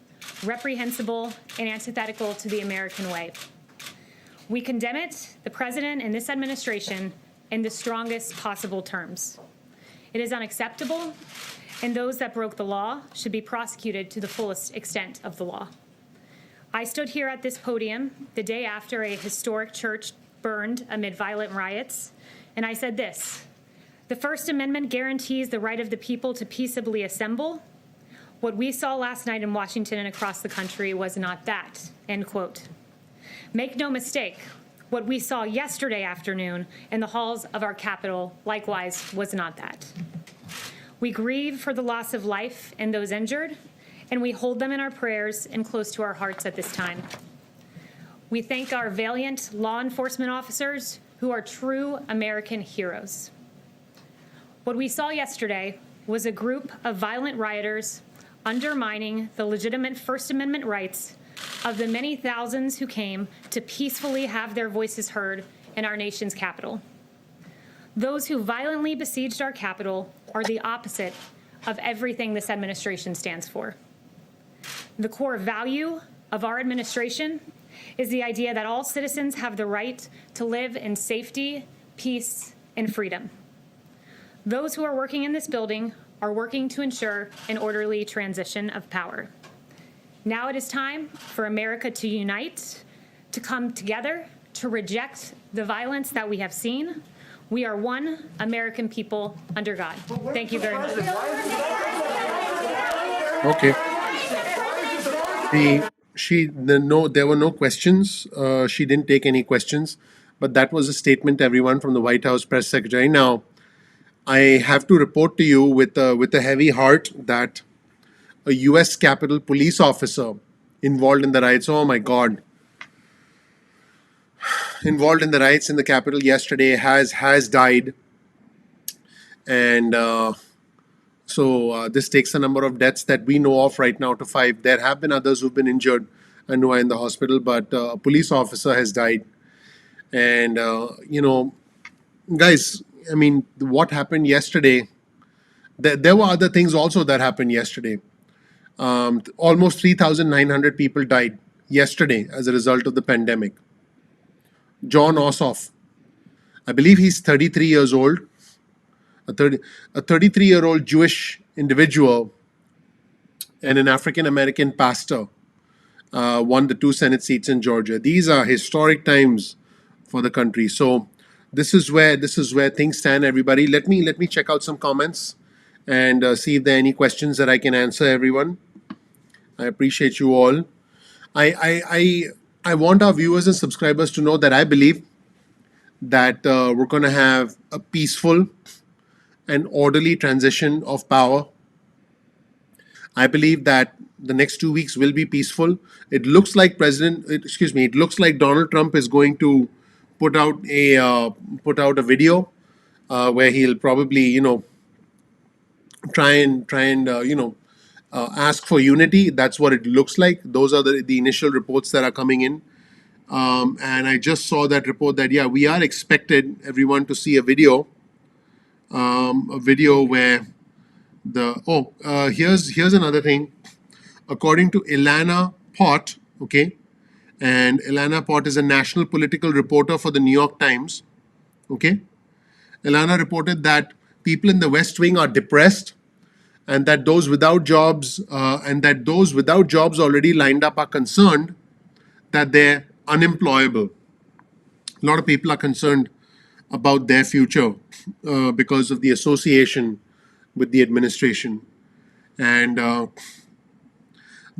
reprehensible, and antithetical to the American way. We condemn it, the president and this administration, in the strongest possible terms. It is unacceptable, and those that broke the law should be prosecuted to the fullest extent of the law. I stood here at this podium the day after a historic church burned amid violent riots, and I said this: the First Amendment guarantees the right of the people to peaceably assemble. What we saw last night in Washington and across the country was not that, end quote. Make no mistake, what we saw yesterday afternoon in the halls of our Capitol likewise was not that. We grieve for the loss of life and those injured, and we hold them in our prayers and close to our hearts at this time. We thank our valiant law enforcement officers who are true American heroes. What we saw yesterday was a group of violent rioters undermining the legitimate First Amendment rights of the many thousands who came to peacefully have their voices heard in our nation's capital. Those who violently besieged our capital are the opposite of everything this administration stands for. The core value of our administration is the idea that all citizens have the right to live in safety, peace, and freedom. Those who are working in this building are working to ensure an orderly transition of power. Now it is time for America to unite, to come together, to reject the violence that we have seen. We are one American people under God. Thank you very much. Okay. There were no questions. She didn't take any questions, but that was a statement, everyone, from the White House press secretary. Now, I have to report to you with a heavy heart that a U.S. Capitol police officer involved in the riots, oh my God, involved in the riots in the Capitol yesterday has died. And so this takes the number of deaths that we know of right now to 5. There have been others who've been injured and who are in the hospital, but a police officer has died. And, guys, I mean, what happened yesterday, there were other things also that happened yesterday. Almost 3,900 people died yesterday as a result of the pandemic. John Ossoff, I believe he's 33 years old, a 33-year-old Jewish individual and an African American pastor, won the 2 Senate seats in Georgia. These are historic times for the country. So this is where things stand. Everybody, let me check out some comments and see if there are any questions that I can answer. Everyone, I appreciate you all. I want our viewers and subscribers to know that I believe that we're going to have a peaceful and orderly transition of power. I believe that the next 2 weeks will be peaceful. It looks like it looks like Donald Trump is going to put out a video where he'll probably try and ask for unity. That's what it looks like. Those are the initial reports that are coming in. And I just saw that report that, yeah, we are expected, everyone, to see a video where here's another thing. According to Ilana Pott, okay, and Ilana Pott is a national political reporter for the New York Times, okay. Ilana reported that people in the West Wing are depressed, and that those without jobs already lined up are concerned that they're unemployable. A lot of people are concerned about their future because of the association with the administration. And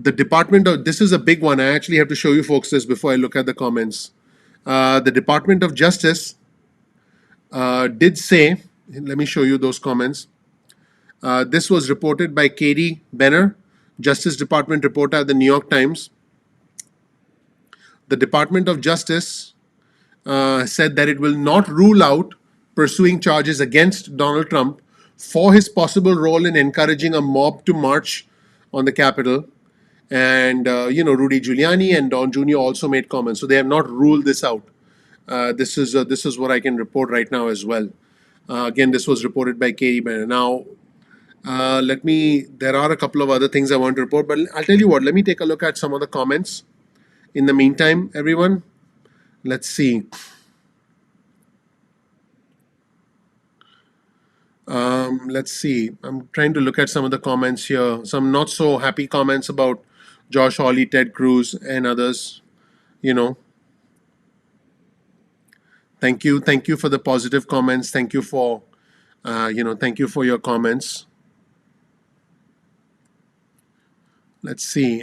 the Department of, this is a big one. I actually have to show you folks this before I look at the comments. The Department of Justice did say, let me show you those comments. This was reported by Katie Benner, Justice Department reporter at the New York Times. The Department of Justice said that it will not rule out pursuing charges against Donald Trump for his possible role in encouraging a mob to march on the Capitol. And, Rudy Giuliani and Don Jr. also made comments. So they have not ruled this out. This is what I can report right now as well. Again, this was reported by Katie Benner. Now, there are a couple of other things I want to report, but I'll tell you what, let me take a look at some of the comments. In the meantime, everyone, let's see. Let's see. I'm trying to look at some of the comments here. Some not so happy comments about Josh Hawley, Ted Cruz, and others. Thank you for the positive comments. Thank you for, thank you for your comments. Let's see.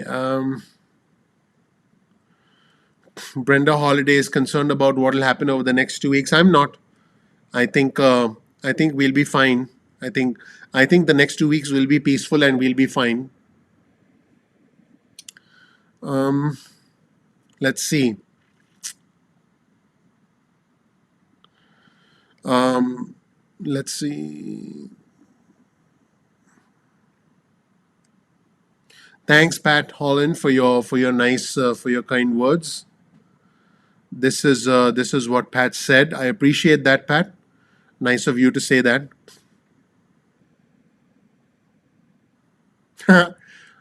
Brenda Holiday is concerned about what will happen over the next 2 weeks. I'm not. I think we'll be fine. I think the next 2 weeks will be peaceful and we'll be fine. Let's see. Let's see. Thanks, Pat Holland, for your nice for your kind words. This is what Pat said. I appreciate that, Pat. Nice of you to say that.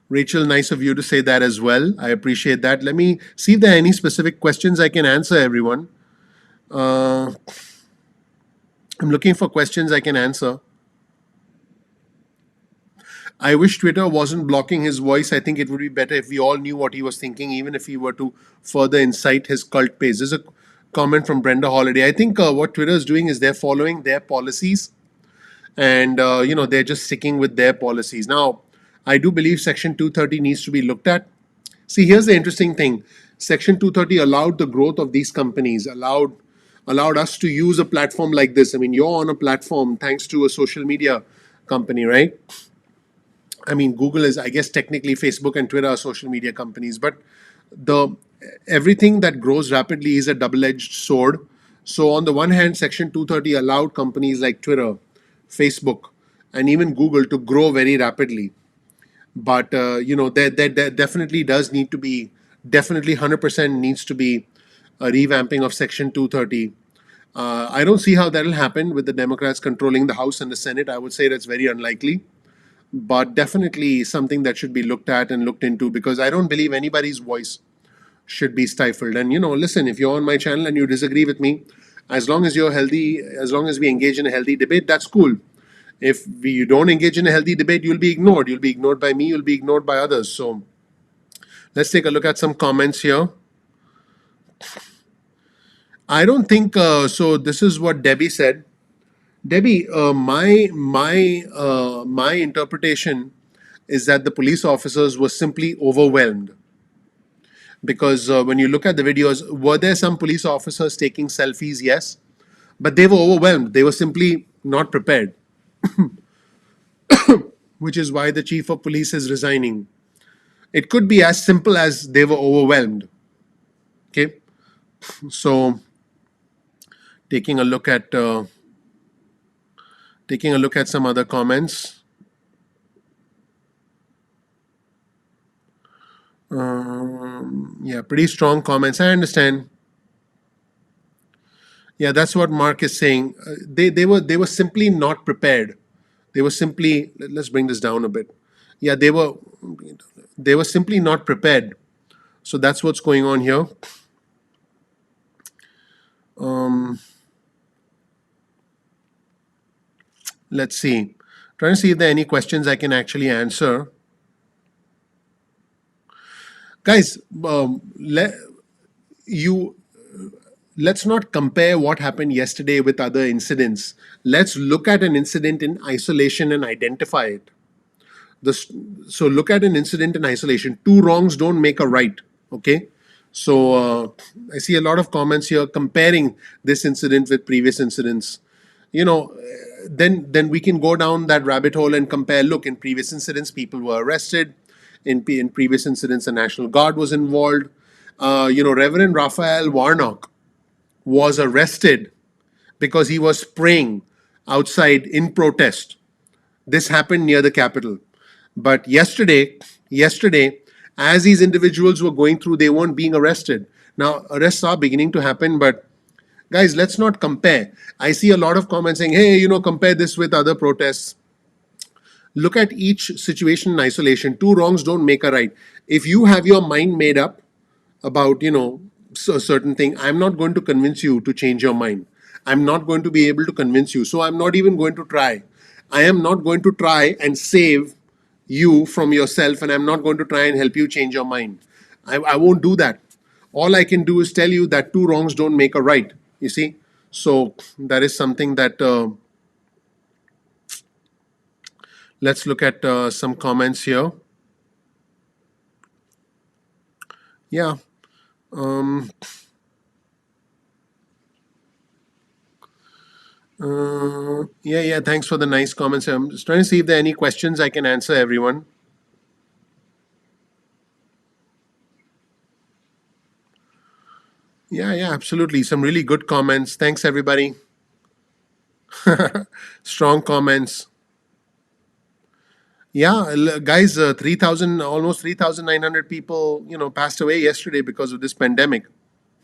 Rachel, nice of you to say that as well. I appreciate that. Let me see if there are any specific questions I can answer, everyone. I'm looking for questions I can answer. I wish Twitter wasn't blocking his voice. I think it would be better if we all knew what he was thinking, even if he were to further incite his cult base. There's a comment from Brenda Holiday. I think what Twitter is doing is they're following their policies, and they're just sticking with their policies. Now, I do believe Section 230 needs to be looked at. See, here's the interesting thing. Section 230 allowed the growth of these companies, allowed us to use a platform like this. I mean, you're on a platform thanks to a social media company, right? I mean, Google is, I guess, technically Facebook and Twitter are social media companies, but everything that grows rapidly is a double-edged sword. So on the one hand, Section 230 allowed companies like Twitter, Facebook, and even Google to grow very rapidly. But, there definitely does need to be, definitely 100% needs to be a revamping of Section 230. I don't see how that will happen with the Democrats controlling the House and the Senate. I would say that's very unlikely. but definitely something that should be looked at and looked into, because I don't believe anybody's voice should be stifled. And listen, if you're on my channel and you disagree with me, as long as you're healthy, as long as we engage in a healthy debate, that's cool. If you don't engage in a healthy debate, you'll be ignored. You'll be ignored by me, you'll be ignored by others. So let's take a look at some comments here. I don't think so. This is what Debbie said. Debbie, my interpretation is that the police officers were simply overwhelmed, because when you look at the videos, were there some police officers taking selfies? Yes, but they were overwhelmed. They were simply not prepared, which is why the chief of police is resigning. It could be as simple as they were overwhelmed. Okay, so taking a look at some other comments. Yeah, pretty strong comments. I understand. Yeah, that's what Mark is saying. They were simply not prepared. They were simply, let's bring this down a bit. Yeah, they were simply not prepared. So that's what's going on here. Let's see. Trying to see if there are any questions I can actually answer. Guys, let's not compare what happened yesterday with other incidents. Let's look at an incident in isolation and identify it. So look at an incident in isolation. Two wrongs don't make a right. Okay. So I see a lot of comments here comparing this incident with previous incidents. Then we can go down that rabbit hole and compare. Look, in previous incidents, people were arrested. In previous incidents, the National Guard was involved. Reverend Raphael Warnock was arrested because he was praying outside in protest. This happened near the Capitol. But yesterday, as these individuals were going through, they weren't being arrested. Now, arrests are beginning to happen, but guys, let's not compare. I see a lot of comments saying, hey, compare this with other protests. Look at each situation in isolation. Two wrongs don't make a right. If you have your mind made up about, a certain thing, I'm not going to convince you to change your mind. I'm not going to be able to convince you. So I'm not even going to try. I am not going to try and save you from yourself, and I'm not going to try and help you change your mind. I won't do that. All I can do is tell you that two wrongs don't make a right. You see? So that is something that... let's look at some comments here. Yeah. Yeah. Thanks for the nice comments. I'm just trying to see if there are any questions I can answer everyone. Yeah, absolutely. Some really good comments. Thanks, everybody. Strong comments. Yeah, guys, 3,000, almost 3,900 people, passed away yesterday because of this pandemic.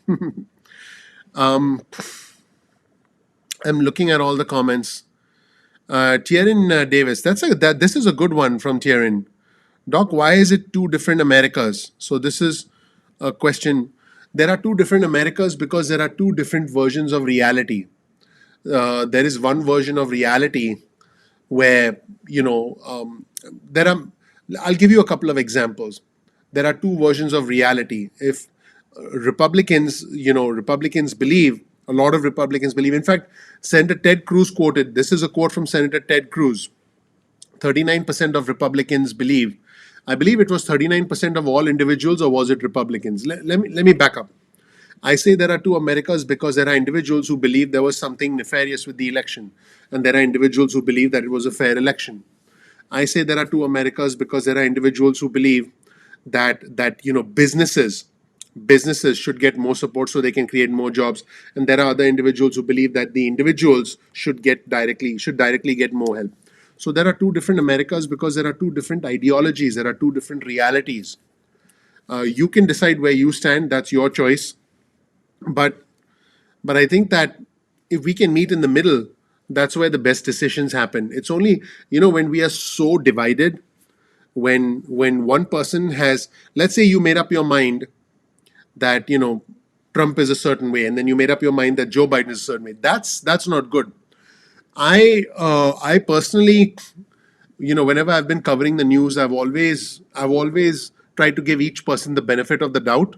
I'm looking at all the comments. Tierin Davis, this is a good one from Tierin. Doc, why is it two different Americas? So this is a question. There are two different Americas because there are two different versions of reality. There is one version of reality where, there are, I'll give you a couple of examples. There are two versions of reality. If Republicans believe, a lot of Republicans believe, in fact, Senator Ted Cruz quoted, this is a quote from Senator Ted Cruz, 39% of Republicans believe, I believe it was 39% of all individuals, or was it Republicans? Let me back up. I say there are two Americas because there are individuals who believe there was something nefarious with the election, and there are individuals who believe that it was a fair election. I say there are two Americas because there are individuals who believe that businesses should get more support so they can create more jobs, and there are other individuals who believe that the individuals should directly get more help. So there are two different Americas because there are two different ideologies, there are two different realities. You can decide where you stand, that's your choice. But I think that if we can meet in the middle, That's where the best decisions happen. It's only, when we are so divided, when one person has, let's say you made up your mind that, Trump is a certain way, and then you made up your mind that Joe Biden is a certain way. That's not good. I personally, whenever I've been covering the news, I've always tried to give each person the benefit of the doubt.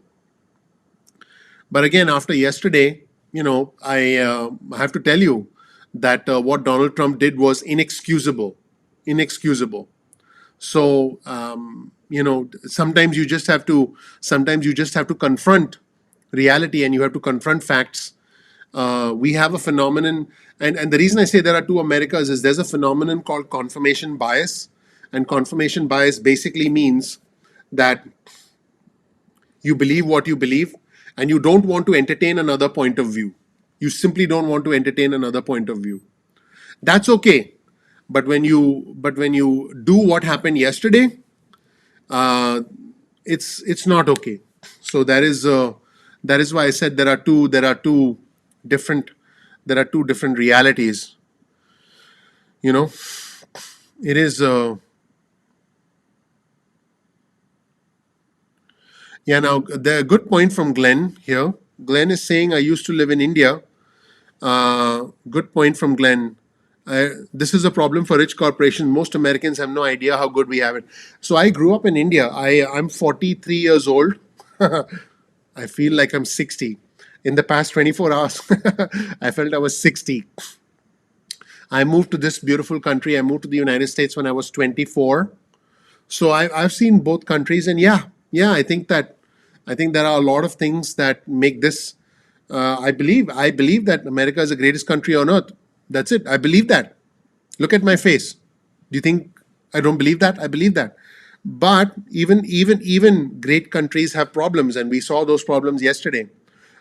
But again, after yesterday, I have to tell you that what Donald Trump did was inexcusable, inexcusable. So sometimes you just have to confront reality, and you have to confront facts. We have a phenomenon, and the reason I say there are two Americas is there's a phenomenon called confirmation bias, and confirmation bias basically means that you believe what you believe, and you don't want to entertain another point of view. You simply don't want to entertain another point of view. That's okay, but when you do what happened yesterday, uh, it's not okay. So that is why I said there are two different realities. You know, it is yeah. Now the good point from Glenn here. Glenn is saying I used to live in India. Good point from Glenn. This is a problem for rich corporations. Most Americans have no idea how good we have it. So I grew up in India. I'm 43 years old. I feel like I'm 60. In the past 24 hours, I felt I was 60. I moved to this beautiful country. I moved to the United States when I was 24. So I've seen both countries, and yeah, I think there are a lot of things that make this. I believe that America is the greatest country on earth. That's it. I believe that. Look at my face. Do you think I don't believe that? I believe that. But even great countries have problems, and we saw those problems yesterday.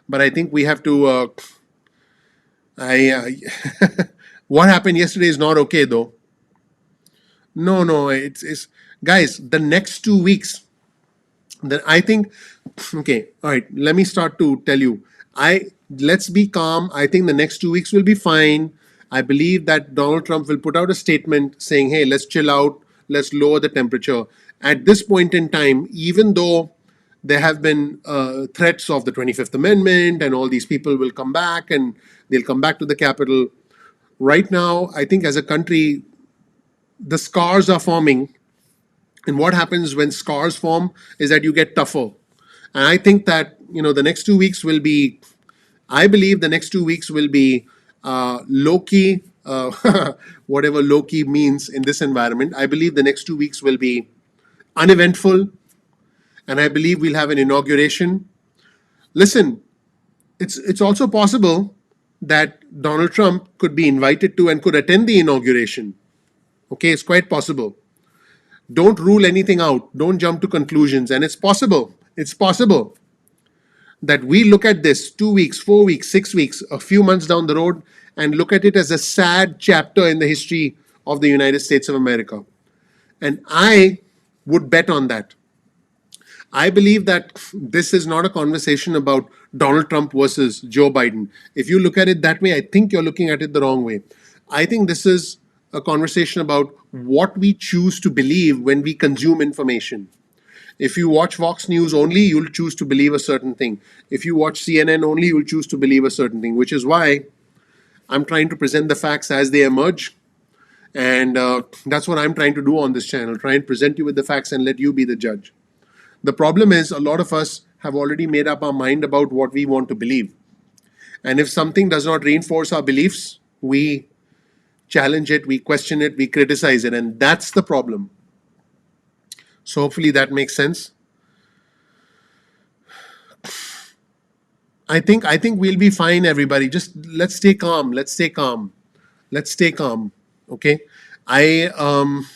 But I think we have to. I What happened yesterday is not okay, though. No, it's guys. The next 2 weeks, then I think, okay, all right. Let me start to tell you. Let's be calm. I think the next 2 weeks will be fine. I believe that Donald Trump will put out a statement saying, "Hey, let's chill out. Let's lower the temperature." At this point in time, even though there have been threats of the 25th Amendment and all these people will come back and they'll come back to the Capitol. Right now, I think as a country, the scars are forming, and what happens when scars form is that you get tougher. And I think that the next 2 weeks will be. I believe the next 2 weeks will be low key, whatever low key means in this environment. I believe the next 2 weeks will be uneventful, and I believe we'll have an inauguration. Listen, it's also possible that Donald Trump could be invited to and could attend the inauguration. Okay, it's quite possible. Don't rule anything out. Don't jump to conclusions. And it's possible. It's possible that we look at this 2 weeks, 4 weeks, 6 weeks, a few months down the road, and look at it as a sad chapter in the history of the United States of America. And I would bet on that. I believe that this is not a conversation about Donald Trump versus Joe Biden. If you look at it that way, I think you're looking at it the wrong way. I think this is a conversation about what we choose to believe when we consume information. If you watch Fox News only, you'll choose to believe a certain thing. If you watch CNN only, you'll choose to believe a certain thing, which is why I'm trying to present the facts as they emerge. And that's what I'm trying to do on this channel, try and present you with the facts and let you be the judge. The problem is a lot of us have already made up our mind about what we want to believe. And if something does not reinforce our beliefs, we challenge it, we question it, we criticize it, and that's the problem. So hopefully that makes sense. I think we'll be fine, everybody. Just let's stay calm. Let's stay calm. Let's stay calm. Okay. I'm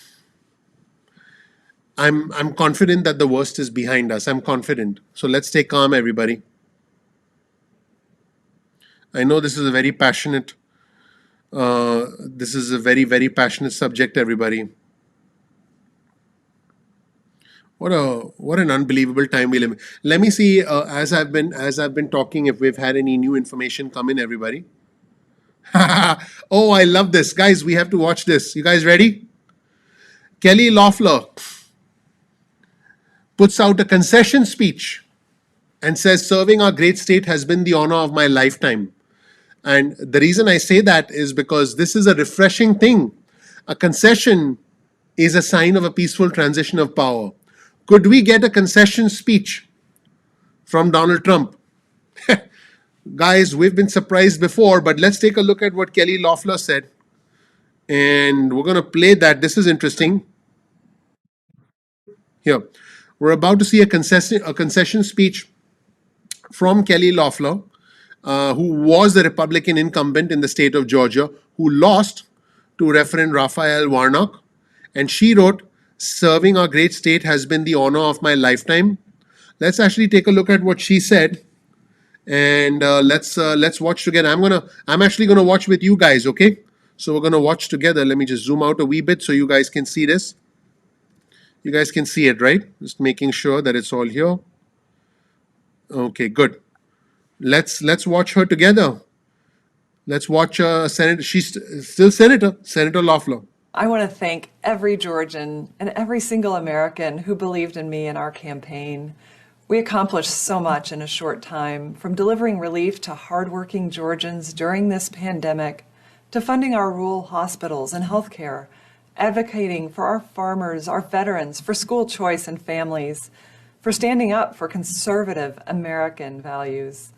confident that the worst is behind us. I'm confident. So let's stay calm, everybody. I know this is a very passionate very passionate subject, everybody. What an unbelievable time we live in. Let me see as I've been talking if we've had any new information come in, everybody. Oh, I love this. Guys, we have to watch this. You guys ready? Kelly Loeffler puts out a concession speech and says, serving our great state has been the honor of my lifetime. And the reason I say that is because this is a refreshing thing. A concession is a sign of a peaceful transition of power. Could we get a concession speech from Donald Trump? Guys, we've been surprised before, but let's take a look at what Kelly Loeffler said. And we're going to play that. This is interesting. Here, we're about to see a concession speech from Kelly Loeffler, who was the Republican incumbent in the state of Georgia, who lost to Reverend Raphael Warnock. And she wrote, serving our great state has been the honor of my lifetime. Let's actually take a look at what she said. And let's watch together. I'm actually gonna watch with you guys, okay? So we're gonna watch together. Let me just zoom out a wee bit so you guys can see this. You guys can see it, right? Just making sure that it's all here. Okay, good. Let's watch her together. Let's watch Senator. She's still Senator Loeffler. I want to thank every Georgian and every single American who believed in me and our campaign. We accomplished so much in a short time, from delivering relief to hardworking Georgians during this pandemic, to funding our rural hospitals and healthcare, advocating for our farmers, our veterans, for school choice and families, for standing up for conservative American values.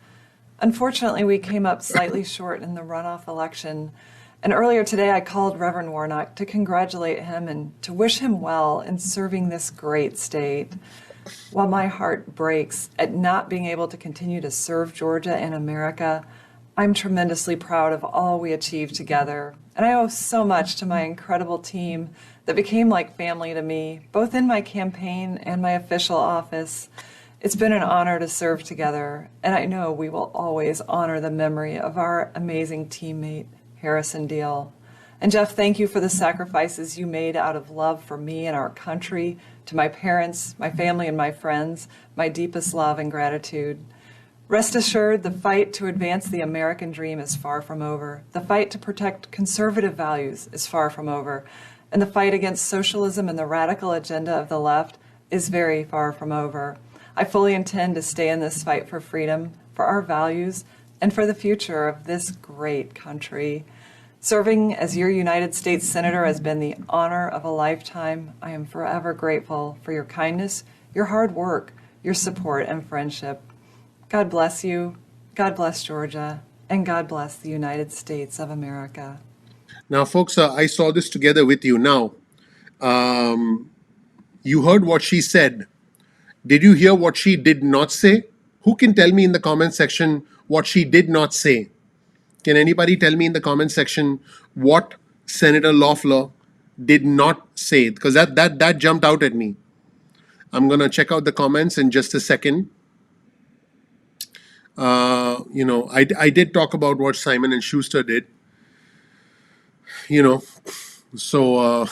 Unfortunately, we came up slightly short in the runoff election. And earlier today, I called Reverend Warnock to congratulate him and to wish him well in serving this great state. While my heart breaks at not being able to continue to serve Georgia and America, I'm tremendously proud of all we achieved together. And I owe so much to my incredible team that became like family to me, both in my campaign and my official office. It's been an honor to serve together, and I know we will always honor the memory of our amazing teammate, Harrison Deal. And Jeff, thank you for the sacrifices you made out of love for me and our country. To my parents, my family, and my friends, my deepest love and gratitude. Rest assured, the fight to advance the American dream is far from over. The fight to protect conservative values is far from over. And the fight against socialism and the radical agenda of the left is very far from over. I fully intend to stay in this fight for freedom, for our values, and for the future of this great country. Serving as your United States Senator has been the honor of a lifetime. I am forever grateful for your kindness, your hard work, your support, and friendship. God bless you, God bless Georgia, and God bless the United States of America. Now, folks, I saw this together with you. Now, you heard what she said. Did you hear what she did not say? Who can tell me in the comment section what she did not say? Can anybody tell me in the comment section what Senator Loeffler did not say? Because that jumped out at me. I'm going to check out the comments in just a second. I did talk about what Simon and Schuster did. So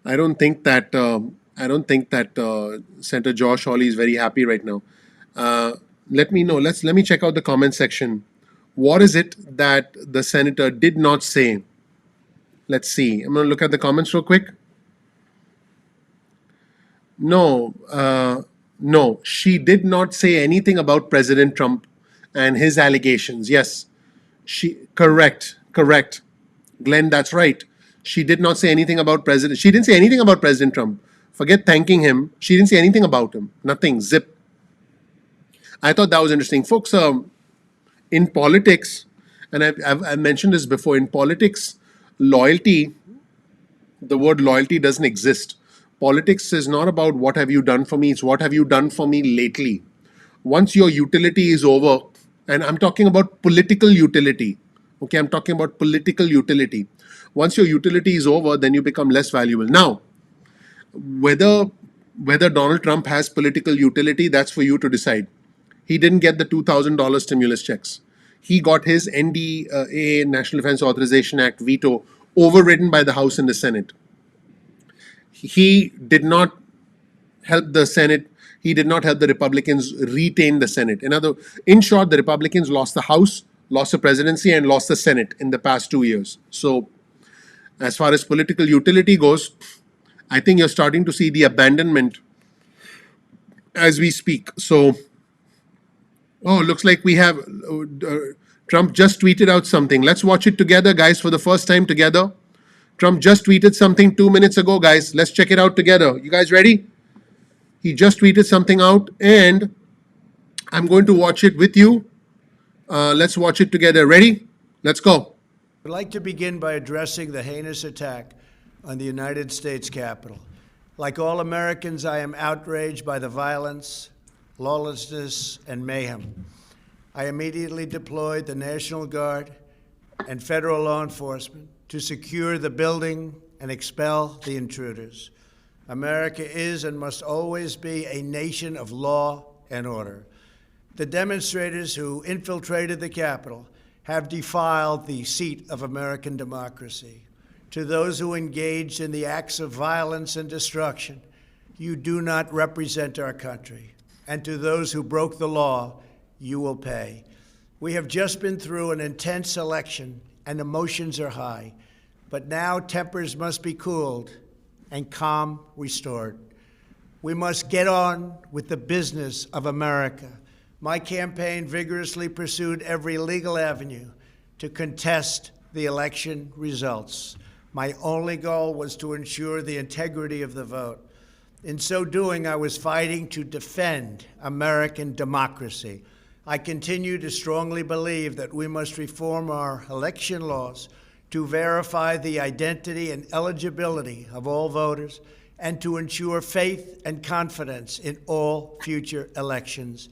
I don't think that Senator Josh Hawley is very happy right now. Let me know. Let me check out the comment section. What is it that the senator did not say? Let's see. I'm going to look at the comments real quick. No, she did not say anything about President Trump and his allegations. Yes, correct. Glenn, that's right. She did not say anything about She didn't say anything about President Trump. Forget thanking him. She didn't say anything about him. Nothing. Zip. I thought that was interesting. Folks, in politics, and I've mentioned this before, in politics, loyalty, the word loyalty doesn't exist. Politics is not about what have you done for me, it's what have you done for me lately. Once your utility is over, and I'm talking about political utility, okay, I'm talking about political utility. Once your utility is over, then you become less valuable. Now, whether Donald Trump has political utility, that's for you to decide. He didn't get the $2,000 stimulus checks. He got his NDAA, National Defense Authorization Act veto overridden by the House and the Senate. He did not help the Senate. He did not help the Republicans retain the Senate. In short, the Republicans lost the House, lost the presidency, and lost the Senate in the past 2 years. So, as far as political utility goes, I think you're starting to see the abandonment as we speak. So, looks like we have Trump just tweeted out something. Let's watch it together, guys, for the first time together. Trump just tweeted something 2 minutes ago, guys. Let's check it out together. You guys ready? He just tweeted something out, and I'm going to watch it with you. Let's watch it together. Ready? Let's go. I'd like to begin by addressing the heinous attack on the United States Capitol. Like all Americans, I am outraged by the violence, lawlessness, and mayhem. I immediately deployed the National Guard and federal law enforcement to secure the building and expel the intruders. America is and must always be a nation of law and order. The demonstrators who infiltrated the Capitol have defiled the seat of American democracy. To those who engaged in the acts of violence and destruction, you do not represent our country. And to those who broke the law, you will pay. We have just been through an intense election and emotions are high, but now tempers must be cooled and calm restored. We must get on with the business of America. My campaign vigorously pursued every legal avenue to contest the election results. My only goal was to ensure the integrity of the vote. In so doing, I was fighting to defend American democracy. I continue to strongly believe that we must reform our election laws to verify the identity and eligibility of all voters and to ensure faith and confidence in all future elections.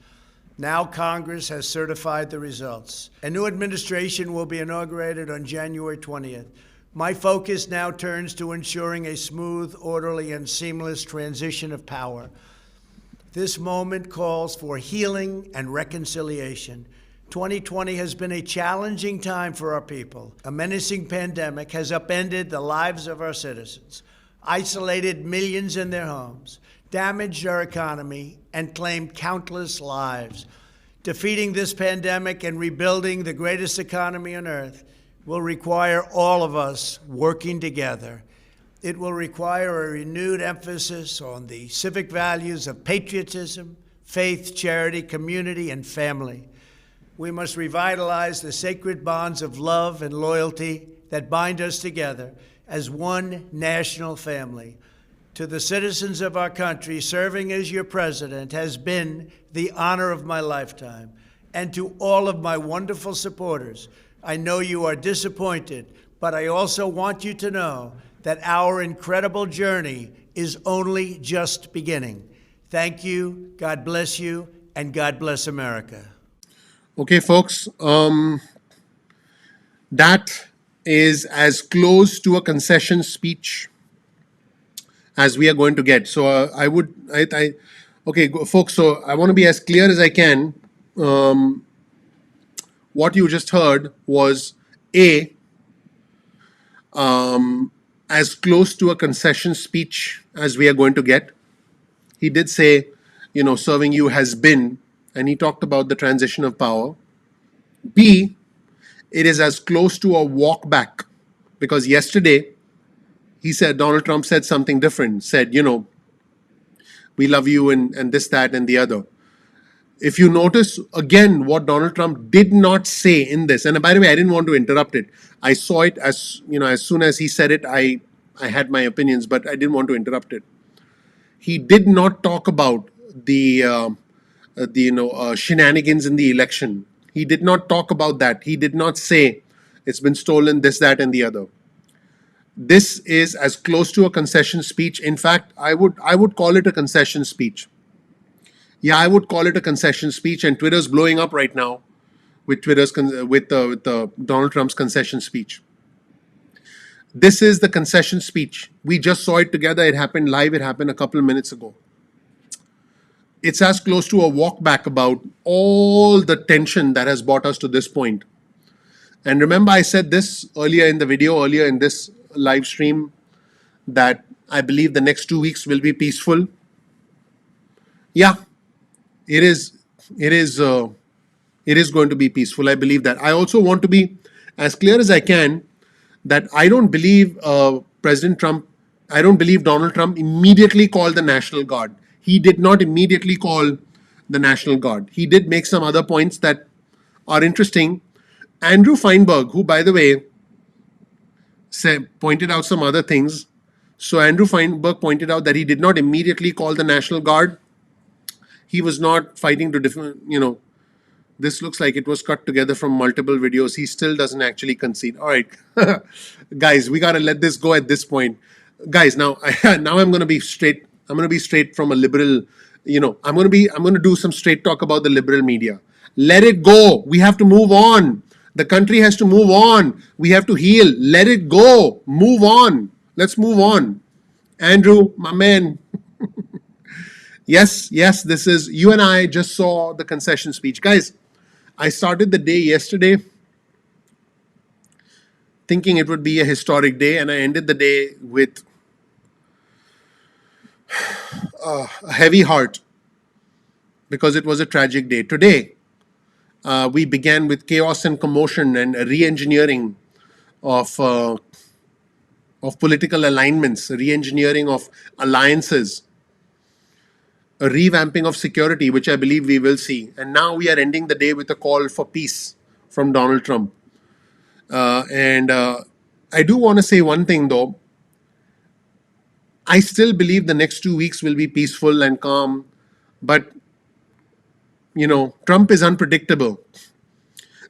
Now Congress has certified the results. A new administration will be inaugurated on January 20th. My focus now turns to ensuring a smooth, orderly, and seamless transition of power. This moment calls for healing and reconciliation. 2020 has been a challenging time for our people. A menacing pandemic has upended the lives of our citizens, isolated millions in their homes, damaged our economy, and claimed countless lives. Defeating this pandemic and rebuilding the greatest economy on earth will require all of us working together. It will require a renewed emphasis on the civic values of patriotism, faith, charity, community, and family. We must revitalize the sacred bonds of love and loyalty that bind us together as one national family. To the citizens of our country, serving as your president has been the honor of my lifetime. And to all of my wonderful supporters, I know you are disappointed, but I also want you to know that our incredible journey is only just beginning. Thank you, God bless you, and God bless America. Okay, folks, that is as close to a concession speech as we are going to get. So folks, so I want to be as clear as I can. What you just heard was as close to a concession speech as we are going to get. He did say, serving you has been, and he talked about the transition of power. B, it is as close to a walk back, because yesterday he said, Donald Trump said something different, said, we love you and this, that, and the other. If you notice, again, what Donald Trump did not say in this, and by the way, I didn't want to interrupt it. I saw it as soon as he said it, I had my opinions, but I didn't want to interrupt it. He did not talk about the shenanigans in the election. He did not talk about that. He did not say it's been stolen, this, that, and the other. This is as close to a concession speech. In fact, I would call it a concession speech. Yeah, I would call it a concession speech, and Twitter's blowing up right now with the Donald Trump's concession speech. This is the concession speech. We just saw it together. It happened live. It happened a couple of minutes ago. It's as close to a walk back about all the tension that has brought us to this point. And remember, I said this earlier in the video, earlier in this live stream, that I believe the next 2 weeks will be peaceful. Yeah, it is It is going to be peaceful. I believe that. I also want to be as clear as I can that I don't believe I don't believe Donald Trump immediately called the National Guard. He did not immediately call the National Guard. He did make some other points that are interesting. Andrew Feinberg, who, by the way, pointed out some other things. So Andrew Feinberg pointed out that he did not immediately call the National Guard. He was not fighting to this looks like it was cut together from multiple videos. He still doesn't actually concede. All right, guys, we got to let this go at this point. Guys, now I'm going to be straight. I'm going to be straight from a liberal, I'm going to do some straight talk about the liberal media. Let it go. We have to move on. The country has to move on. We have to heal. Let it go. Move on. Let's move on. Andrew, my man. Yes, this is, you and I just saw the concession speech. Guys, I started the day yesterday thinking it would be a historic day, and I ended the day with a heavy heart because it was a tragic day. Today, we began with chaos and commotion and a re-engineering of political alignments, re-engineering of alliances, a revamping of security, which I believe we will see. And now we are ending the day with a call for peace from Donald Trump. And I do want to say one thing, though. I still believe the next 2 weeks will be peaceful and calm. But, Trump is unpredictable.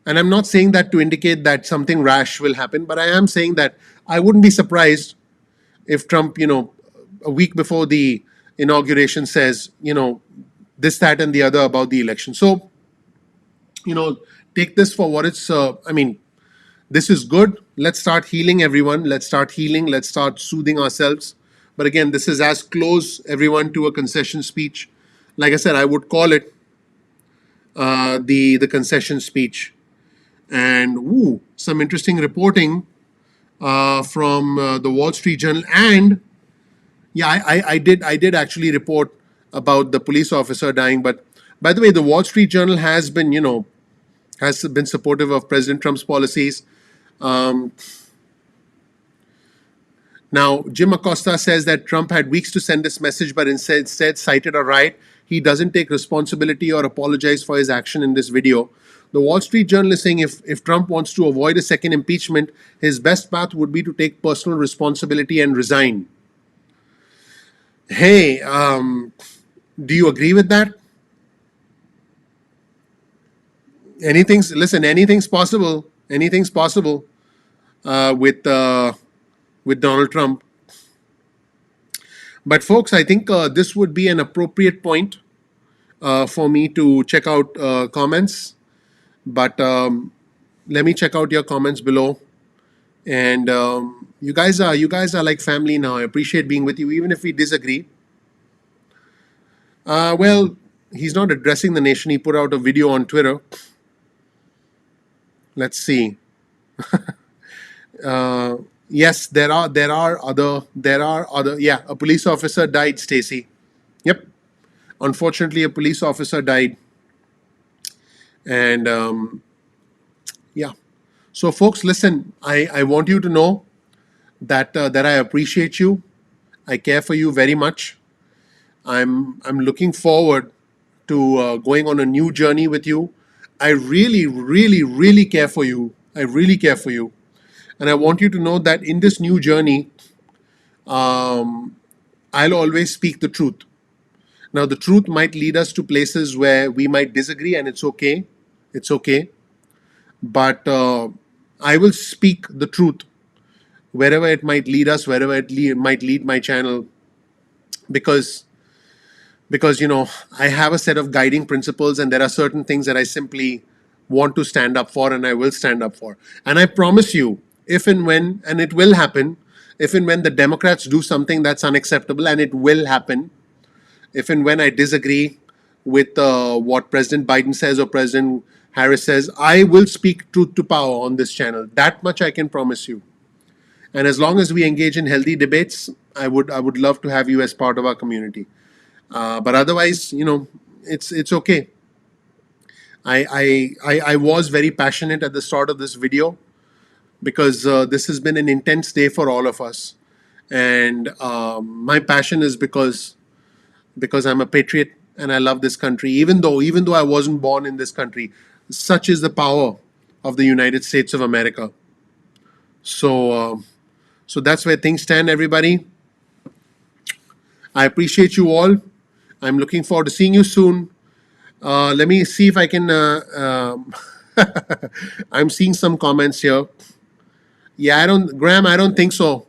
And I'm not saying that to indicate that something rash will happen, but I am saying that I wouldn't be surprised if Trump, a week before the inauguration says, this, that, and the other about the election. So, take this for what it's, this is good. Let's start healing, everyone. Let's start healing. Let's start soothing ourselves. But again, this is as close, everyone, to a concession speech. Like I said, I would call it the concession speech. And some interesting reporting from the Wall Street Journal. And yeah, I did actually report about the police officer dying. But by the way, the Wall Street Journal has been supportive of President Trump's policies. Now, Jim Acosta says that Trump had weeks to send this message, but instead cited a riot. He doesn't take responsibility or apologize for his action in this video. The Wall Street Journal is saying if Trump wants to avoid a second impeachment, his best path would be to take personal responsibility and resign. Hey, do you agree with that? Anything's possible. Anything's possible with Donald Trump. But folks, I think this would be an appropriate point for me to check out comments. But let me check out your comments below. And you guys are like family now. I appreciate being with you, even if we disagree. Well, he's not addressing the nation. He put out a video on Twitter. Let's see. Yes, there are other. Yeah, a police officer died, Stacy. Yep. Unfortunately, a police officer died. And yeah. So, folks, listen. I want you to know that I appreciate you. I care for you very much. I'm looking forward to going on a new journey with you. I really, really, really care for you. I really care for you. And I want you to know that in this new journey, I'll always speak the truth. Now, the truth might lead us to places where we might disagree, and it's okay. It's okay. But I will speak the truth wherever it might lead us, wherever it might lead my channel, because I have a set of guiding principles, and there are certain things that I simply want to stand up for, and I will stand up for. And I promise you, if and when, and it will happen, if and when the Democrats do something that's unacceptable, and it will happen, if and when I disagree with what President Biden says or President Harris says, I will speak truth to power on this channel. That much I can promise you. And as long as we engage in healthy debates, I would love to have you as part of our community. But otherwise, it's okay. I was very passionate at the start of this video because this has been an intense day for all of us. And my passion is because I'm a patriot and I love this country. Even though I wasn't born in this country, such is the power of the United States of America. So that's where things stand, everybody. I appreciate you all. I'm looking forward to seeing you soon. Let me see if I can. I'm seeing some comments here. Yeah, Graham. I don't think so,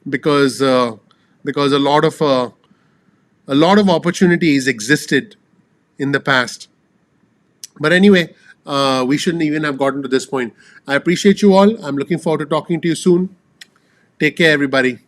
because a lot of opportunities existed in the past. But anyway, we shouldn't even have gotten to this point. I appreciate you all. I'm looking forward to talking to you soon. Take care, everybody.